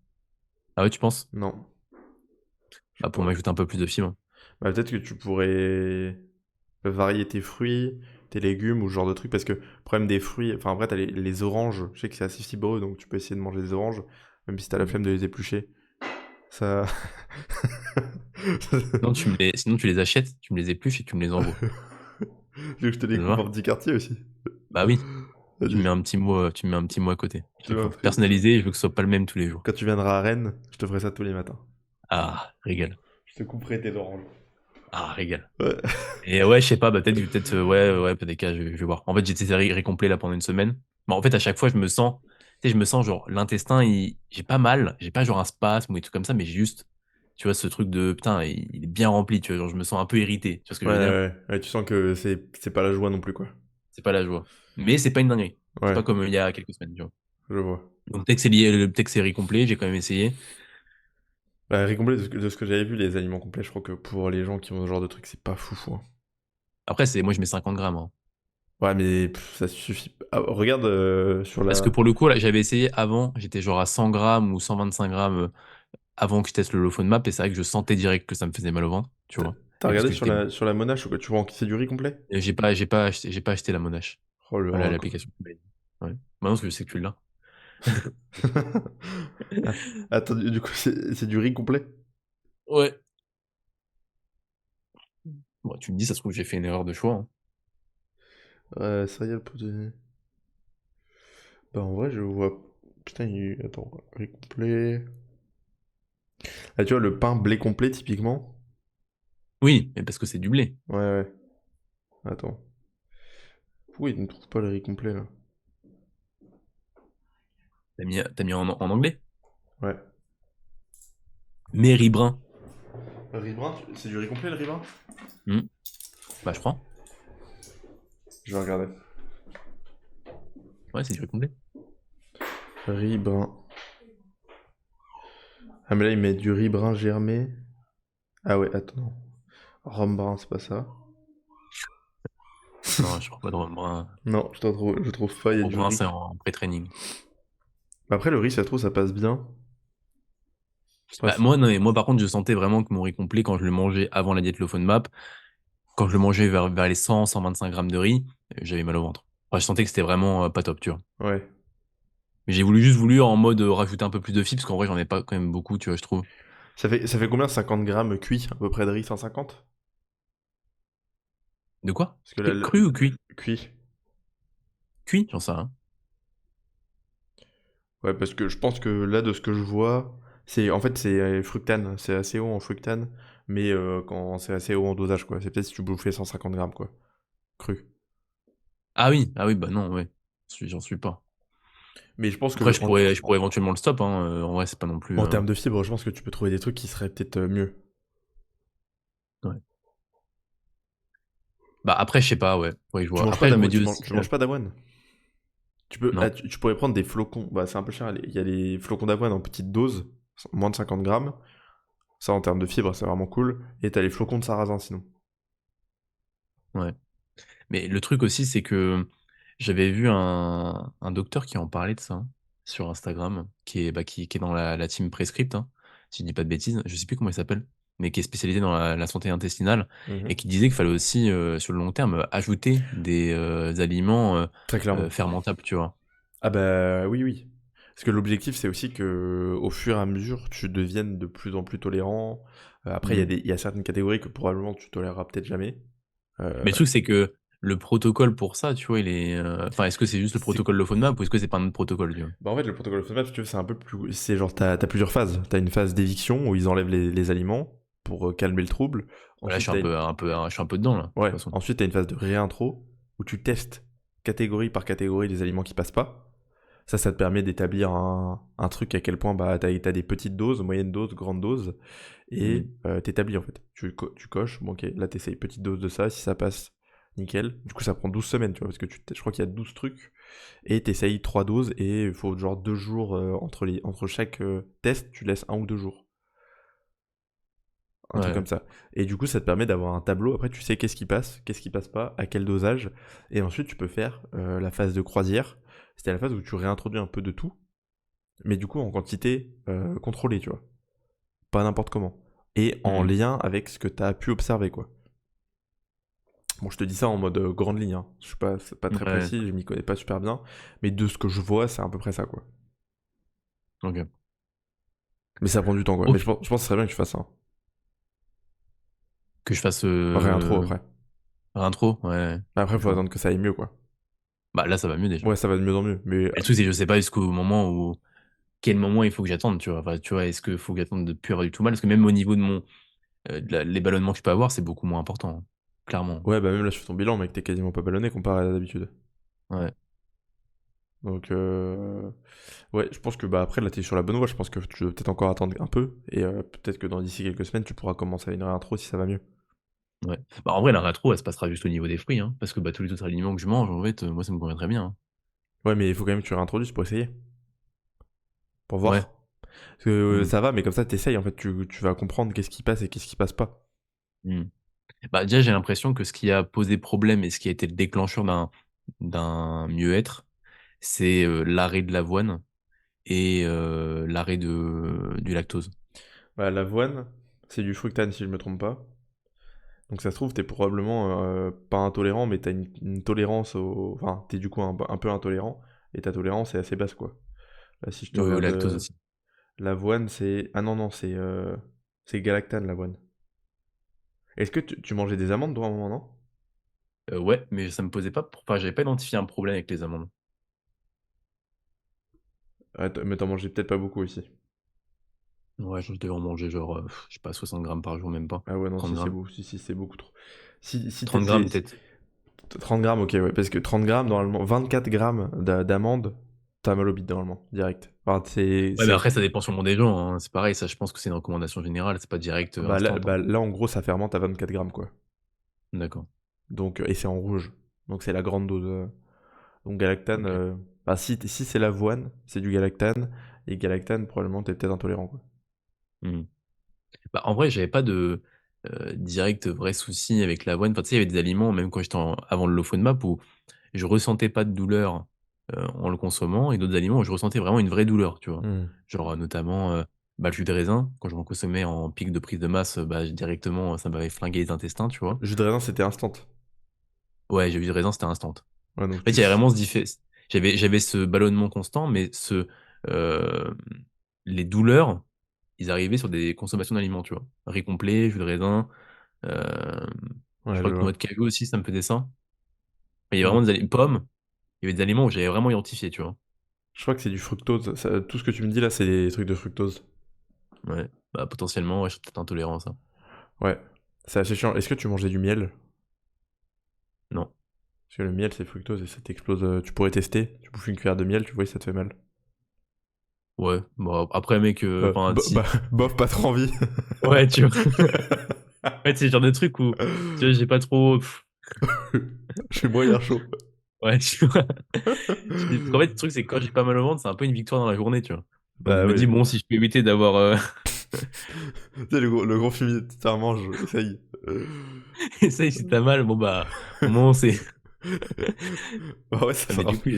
A: ah ouais, tu penses?
B: Non, je
A: Bah, pour
B: pense.
A: m'ajouter un peu plus de fibres.
B: Bah, peut-être que tu pourrais varier tes fruits, tes légumes ou ce genre de trucs, parce que le problème des fruits, enfin, après, t'as les oranges, je sais que c'est assez fibreux, donc tu peux essayer de manger des oranges, même si t'as la
A: Mm.
B: flemme de les éplucher. Ça.
A: Sinon, tu les achètes, tu me les épluches et tu me les envoies.
B: Tu veux que je te
A: Ça
B: les
A: te
B: coupe
A: va?
B: en petits quartiers aussi?
A: Bah oui. Tu me
B: Vas-y,
A: mets un petit mot, tu me mets un petit mot à côté.
B: tu
A: Qu'il
B: vois,
A: faut personnaliser, et je veux que ce soit pas le même tous les jours.
B: quand tu viendras à Rennes, je te ferai ça tous les matins.
A: Ah, régale.
B: Je te couperai tes oranges.
A: Ah, régale.
B: Ouais.
A: Et ouais, je sais pas, bah peut-être, ouais, ouais, PDK, je vais voir. En fait, j'étais riz complet là pendant une semaine. Bah, en fait, à chaque fois, je me sens, tu sais, je me sens genre l'intestin, j'ai pas mal, j'ai pas genre un spasme ou des trucs comme ça, mais j'ai juste, tu vois, ce truc de putain, il est bien rempli, tu vois, genre je me sens un peu irrité, tu vois ce que je
B: Ouais,
A: veux dire?
B: ouais, ouais, tu sens que c'est pas la joie non plus, quoi.
A: C'est pas la joie. Mais c'est pas une dinguerie. C'est pas
B: Ouais,
A: comme il y a quelques semaines, tu vois.
B: je vois.
A: Donc peut-être que c'est lié, peut-être que c'est riz complet, j'ai quand même essayé.
B: Bah, riz complet, de ce que j'avais vu, les aliments complets, je crois que pour les gens qui ont ce genre de truc, c'est pas fou, hein.
A: Après, moi je mets 50 grammes, hein.
B: Ouais, mais ça suffit. Ah, regarde sur
A: Parce que
B: la.
A: pour le coup, là, j'avais essayé avant, j'étais genre à 100 grammes ou 125 grammes avant que je teste le low FODMAP, et c'est vrai que je sentais direct que ça me faisait mal au ventre, tu
B: T'as
A: vois.
B: t'as
A: Et parce
B: regardé
A: que
B: sur
A: j'étais.
B: la Monash ou quoi? Tu vois, c'est du riz complet?
A: Et j'ai pas acheté la Monash.
B: Oh le
A: Voilà,
B: rock.
A: l'application. Ouais. Maintenant, parce que je sais que tu l'as.
B: Ah, attends, du coup, c'est du riz complet?
A: Ouais. Bon, tu me dis, ça se trouve, j'ai fait une erreur de choix, hein.
B: Céréales protéinées. Bah, en vrai, je vois. Putain, attends, riz complet. Ah, tu vois, le pain blé complet, typiquement.
A: Oui, mais parce que c'est du blé.
B: Ouais, ouais. Attends. Pourquoi il ne trouve pas le riz complet, là?
A: T'as mis en anglais.
B: Ouais.
A: Mais riz brun.
B: Le riz brun, c'est du riz complet, le riz brun?
A: Hmm. Bah, je crois.
B: Je vais regarder.
A: Ouais, c'est du riz complet.
B: Riz brun. Ah, mais là, il met du riz brun germé. Ah ouais, attends, non. Rhum brun, c'est pas ça.
A: Non, je crois pas de rhum brun.
B: Non, je trouve pas, il y a
A: Au
B: du
A: brun,
B: riz.
A: c'est en pré-training.
B: Après, le riz, ça se trouve, ça passe bien. Enfin,
A: Bah, moi, non, mais moi, par contre, je sentais vraiment que mon riz complet, quand je le mangeais avant la diète Low FODMAP, quand je le mangeais vers les 100, 125 grammes de riz, j'avais mal au ventre. Enfin, je sentais que c'était vraiment pas top, tu vois.
B: ouais.
A: Mais j'ai juste voulu en mode rajouter un peu plus de fibres, parce qu'en vrai, j'en ai pas quand même beaucoup, tu vois, je trouve.
B: Ça fait combien 50 grammes cuit, à peu près de riz 150?
A: De quoi?
B: Parce que là,
A: Cru ou cuit?
B: cuit.
A: Cuit? J'en sais rien.
B: Ouais, parce que je pense que là, de ce que je vois, c'est fructane. C'est assez haut en fructane, mais quand c'est assez haut en dosage, quoi. C'est peut-être si tu bouffais 150 grammes, quoi. Cru.
A: Ah oui, bah non, ouais. J'en suis pas.
B: Mais je pense
A: Après,
B: que
A: je pourrais éventuellement le stop, hein. En vrai, c'est pas non plus.
B: en termes de fibres, je pense que tu peux trouver des trucs qui seraient peut-être mieux.
A: Ouais. Bah après, je sais pas, ouais. Ouais, je
B: Tu
A: vois.
B: manges pas
A: Après, je me
B: d'avoine,
A: dis aussi.
B: tu manges pas d'avoine?
A: Non.
B: Tu pourrais prendre des flocons. Bah, c'est un peu cher. Il y a les flocons d'avoine en petite dose, moins de 50 grammes. Ça, en termes de fibres, c'est vraiment cool. Et t'as les flocons de sarrasin, sinon.
A: Ouais. Mais le truc aussi, c'est que j'avais vu un docteur qui en parlait de ça hein, sur Instagram, qui est dans la team Prescript, hein, si je dis pas de bêtises. Je sais plus comment il s'appelle, mais qui est spécialisé dans la santé intestinale et
B: Mhm.
A: qui disait qu'il fallait aussi, sur le long terme, ajouter des aliments
B: Très clairement.
A: fermentables, tu vois.
B: Ah bah oui, oui. Parce que l'objectif, c'est aussi que au fur et à mesure, tu deviennes de plus en plus tolérant. Après,
A: Mm.
B: il y a certaines catégories que probablement tu toléreras peut-être jamais. Euh,
A: Mais le truc, c'est que le protocole pour ça, tu vois, il est. Enfin, est-ce que c'est juste le
B: c'est
A: protocole FODMAP ou est-ce que c'est pas un autre protocole, tu vois?
B: Bah en fait, le protocole FODMAP, si tu veux, c'est un peu plus. C'est genre, t'as plusieurs phases. T'as une phase d'éviction où ils enlèvent les aliments pour calmer le trouble.
A: Là, je
B: Ensuite,
A: suis je suis un peu dedans, là, de toute
B: ouais.
A: façon.
B: Ensuite, t'as une phase de réintro où tu testes catégorie par catégorie les aliments qui passent pas. Ça te permet d'établir un truc à quel point bah, t'as des petites doses, moyennes doses, grandes doses,
A: Mm.
B: et t'établis en fait. Tu coches, bon ok, là t'essayes petite dose de ça, si ça passe, nickel. Du coup ça prend 12 semaines, tu vois, parce que je crois qu'il y a 12 trucs, et t'essayes 3 doses, et il faut genre 2 jours entre chaque test, tu laisses 1 ou 2 jours. Un truc
A: Ouais.
B: comme ça. Et du coup, ça te permet d'avoir un tableau. Après, tu sais qu'est-ce qui passe pas, à quel dosage. Et ensuite, tu peux faire la phase de croisière. C'était la phase où tu réintroduis un peu de tout, mais du coup en quantité contrôlée, tu vois. Pas n'importe comment. Et en
A: Mm.
B: lien avec ce que tu as pu observer, quoi. Bon, je te dis ça en mode grande ligne, hein. Je suis pas, c'est pas très
A: Ouais.
B: précis, je m'y connais pas super bien, mais de ce que je vois, c'est à peu près ça, quoi.
A: Ok.
B: Mais ça prend du temps, quoi. Mais
A: Ok.
B: je pense que ce serait bien que tu fasses ça, hein.
A: Que je fasse
B: Réintro après.
A: intro, ouais,
B: Après,
A: je
B: faut
A: vois.
B: attendre que ça aille mieux, quoi.
A: Bah là, ça va mieux déjà.
B: Ouais, ça va de mieux en mieux, mais
A: Mais le truc, c'est que je sais pas jusqu'au moment où, quel moment il faut que j'attende, tu vois. Enfin, tu vois, est-ce qu'il faut que j'attende de plus avoir du tout mal? Parce que même au niveau de les ballonnements que je peux avoir, c'est beaucoup moins important, hein. Clairement.
B: ouais, bah même là, je fais ton bilan, mec, t'es quasiment pas ballonné comparé à d'habitude.
A: Ouais.
B: Donc, ouais, je pense que bah après, là, t'es sur la bonne voie. Je pense que tu dois peut-être encore attendre un peu, et peut-être que d'ici quelques semaines, tu pourras commencer une réintro si ça va mieux.
A: Ouais. Bah, en vrai, la rétro, elle se passera juste au niveau des fruits, hein. Parce que bah, tous les autres aliments que je mange, en fait, moi, ça me convient très bien, hein.
B: Ouais, mais il faut quand même que tu réintroduises pour essayer, pour
A: Ouais.
B: voir. Parce que
A: Mm.
B: ça va, mais comme ça, t'essayes, en fait, tu vas comprendre qu'est-ce qui passe et qu'est-ce qui passe pas.
A: Mm. Bah, déjà, j'ai l'impression que ce qui a posé problème et ce qui a été le déclencheur d'un mieux-être, c'est l'arrêt de l'avoine et l'arrêt du lactose.
B: Bah, l'avoine, c'est du fructane, si je me trompe pas. Donc ça se trouve, t'es probablement pas intolérant, mais t'as une tolérance au... Enfin, t'es du coup un peu intolérant, et ta tolérance est assez basse, quoi. Là, si je te
A: Au
B: regarde
A: lactose aussi.
B: l'avoine, c'est... Ah non, non, c'est galactane, l'avoine. Est-ce que tu mangeais des amandes, toi, à un moment, non?
A: Ouais, mais ça me posait pas enfin, j'avais pas identifié un problème avec les amandes.
B: Ouais, mais t'en mangeais peut-être pas beaucoup ici.
A: Ouais, je devais en manger genre, je sais pas, 60 grammes par jour, même pas.
B: Ah ouais, non,
A: 30
B: si c'est
A: grammes.
B: beaucoup, si c'est beaucoup trop. Si
A: 30 grammes peut-être.
B: 30 grammes, ok, ouais, parce que 30 grammes, normalement, 24 grammes d'amandes, t'as mal au bide, normalement, direct. Enfin,
A: Ouais, mais après, ça dépend sûrement des gens, hein. C'est pareil, ça, je pense que c'est une recommandation générale, c'est pas direct, instant, hein.
B: bah, là, en gros, ça fermente à 24 grammes, quoi.
A: D'accord.
B: Donc, et c'est en rouge. Donc, c'est la grande dose. Donc, galactane,
A: OK.
B: bah, si c'est l'avoine, c'est du galactane. Et galactane, probablement, t'es peut-être intolérant, quoi.
A: Mmh. Bah, en vrai, j'avais pas de, direct vrai souci avec l'avoine. Enfin, tu sais, il y avait des aliments, même quand j'étais avant le low FODMAP, où je ressentais pas de douleur, en le consommant et d'autres aliments où je ressentais vraiment une vraie douleur, tu vois?
B: Mmh.
A: Genre, notamment, bah, le jus de raisin, quand je m'en consommais en pic de prise de masse, bah, directement, ça m'avait flingué les intestins, tu vois?
B: Jus de raisin, c'était instant.
A: Ouais, j'ai jus de raisin, c'était instant. En
B: Ouais, donc
A: fait,
B: tu
A: il y avait
B: s
A: vraiment ce diffé j'avais ce ballonnement constant, mais hem, les douleurs, ils arrivaient sur des consommations d'aliments, tu vois? Riz complet, jus de raisin, hem, je
B: ouais,
A: crois
B: je
A: que noix
B: vois.
A: de cajou aussi, ça me faisait ça. Il y avait
B: Mmh.
A: vraiment pommes, il y avait des aliments où j'avais vraiment identifié, tu vois?
B: Je crois que c'est du fructose. Ça tout ce que tu me dis là, c'est des trucs de fructose.
A: Ouais, bah, potentiellement, ouais, je suis peut-être intolérant à ça.
B: Ouais, c'est assez chiant. Est-ce que tu mangeais du miel?
A: Non.
B: Parce que le miel, c'est fructose et ça t'explose, tu pourrais tester. Tu bouffes une cuillère de miel, tu vois si ça te fait mal.
A: Ouais, bon, après mec, enfin
B: Bo
A: si
B: bof, pas trop envie.
A: ouais, tu vois? En fait, c'est le genre de truc où, tu vois, j'ai pas trop
B: Je suis moyen chaud.
A: ouais, tu vois? Parce qu'en fait, le truc, c'est que quand j'ai pas mal au ventre, c'est un peu une victoire dans la journée, tu vois? Donc je
B: Bah
A: me dis:
B: oui.
A: «Bon, si je peux éviter d'avoir,
B: Tu sais, le gros fumier, tiens, mange, essaye.
A: essaye si tu mal, bon, bah, au moins on sait».
B: Bah ouais,
A: Ouais, mais du coup,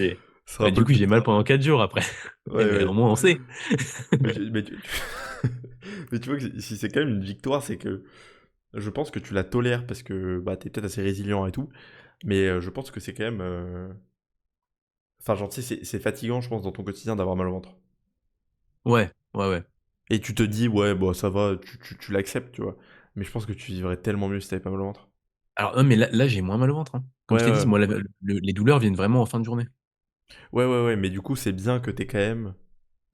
B: ça sera un peu le
A: j'ai
B: but.
A: mal pendant 4 jours après.
B: Ouais,
A: Mais au
B: ouais.
A: moins on sait.
B: Mais tu vois que si c'est quand même une victoire, c'est que je pense que tu la tolères parce que bah, t'es peut-être assez résilient et tout. Mais je pense que c'est quand même. Enfin, genre, tu sais, c'est fatigant, je pense, dans ton quotidien d'avoir mal au ventre.
A: Ouais, ouais, ouais.
B: Et tu te dis, ouais, bon, ça va, tu l'acceptes, tu vois. Mais je pense que tu vivrais tellement mieux si t'avais pas mal au ventre.
A: Alors non, mais là, j'ai moins mal au ventre, hein. Comme
B: Ouais,
A: je t'ai dit,
B: ouais,
A: moi, les douleurs viennent vraiment en fin de journée.
B: ouais, ouais, ouais, mais du coup, c'est bien que t'aies quand même.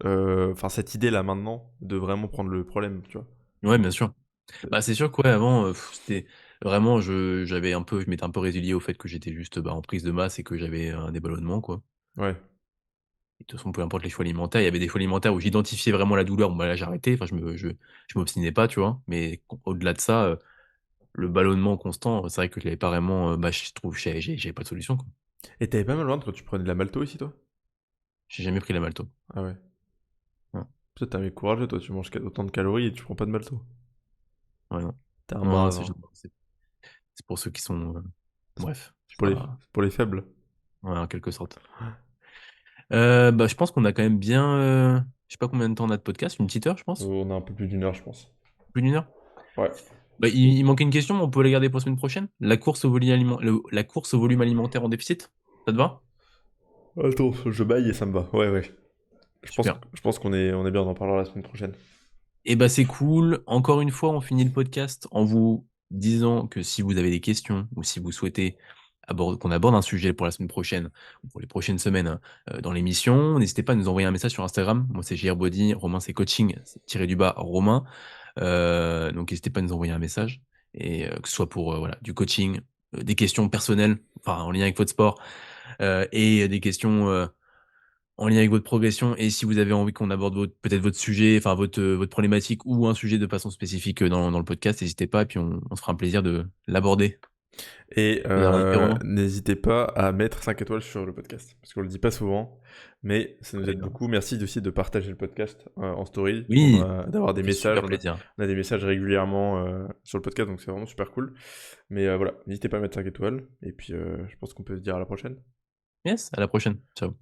B: Enfin, cette idée là maintenant, de vraiment prendre le problème, tu vois.
A: Ouais, bien sûr.
B: Euh,
A: Bah, c'est sûr que ouais, avant, c'était vraiment je m'étais un peu résilié au fait que j'étais juste, bah, en prise de masse et que j'avais un déballonnement, quoi.
B: Ouais.
A: Et de toute façon, peu importe les choix alimentaires, il y avait des choix alimentaires où j'identifiais vraiment la douleur, bon, bah, là, j'ai arrêté, enfin, je m'obstinais pas, tu vois? Mais au-delà de ça, le ballonnement constant, c'est vrai que je l'avais pas vraiment, bah, je trouve j'avais pas de solution, quoi.
B: Et t'avais pas mal au ventre quand tu prenais de la malto ici, toi?
A: J'ai jamais pris la malto.
B: Ah ouais.
A: Non,
B: Peut-être t'es un mec courageux, toi, tu manges autant de calories et tu prends pas de malto.
A: ouais, non.
B: T'es un
A: Non,
B: brave, hein.
A: c'est pour ceux qui sont, bref,
B: C'est
A: c'est
B: pour les,
A: pas
B: c'est pour les faibles.
A: ouais, en quelque sorte. Bah, je pense qu'on a quand même bien, je sais pas combien de temps on a de podcast, une petite heure, je pense?
B: On a un peu plus d'une heure, je pense.
A: Plus d'une heure?
B: Ouais.
A: Bah, il manquait une question, mais on peut la garder pour la semaine prochaine. La course au volume alimentaire en déficit, ça te va?
B: Attends, je baille et ça me va. Ouais, ouais.
A: Super.
B: Je pense qu'on est bien d'en parler la semaine prochaine.
A: Et bah, c'est cool. Encore une fois, on finit le podcast en vous disant que si vous avez des questions ou si vous souhaitez qu'on aborde un sujet pour la semaine prochaine ou pour les prochaines semaines, hein, dans l'émission, n'hésitez pas à nous envoyer un message sur Instagram. Moi, c'est JRBody, Romain, c'est coaching, tiré du bas, Romain. Donc n'hésitez pas à nous envoyer un message et que ce soit pour, voilà, du coaching, des questions personnelles, enfin, en lien avec votre sport, et des questions, en lien avec votre progression et si vous avez envie qu'on aborde peut-être votre sujet, enfin votre problématique ou un sujet de façon spécifique, dans le podcast, n'hésitez pas et puis on se fera un plaisir de l'aborder.
B: Et
A: Le dernier Romain?
B: n'hésitez pas à mettre 5 étoiles sur le podcast, parce qu'on le dit pas souvent, mais ça nous
A: Ouais,
B: aide
A: grave.
B: beaucoup. Merci aussi de partager le podcast en story.
A: Oui,
B: D'avoir des
A: ça fait
B: messages,
A: super plaisir.
B: on a des messages régulièrement sur le podcast, donc c'est vraiment super cool. Mais voilà, n'hésitez pas à mettre 5 étoiles, et puis je pense qu'on peut se dire à la prochaine.
A: Yes, à la prochaine. Ciao.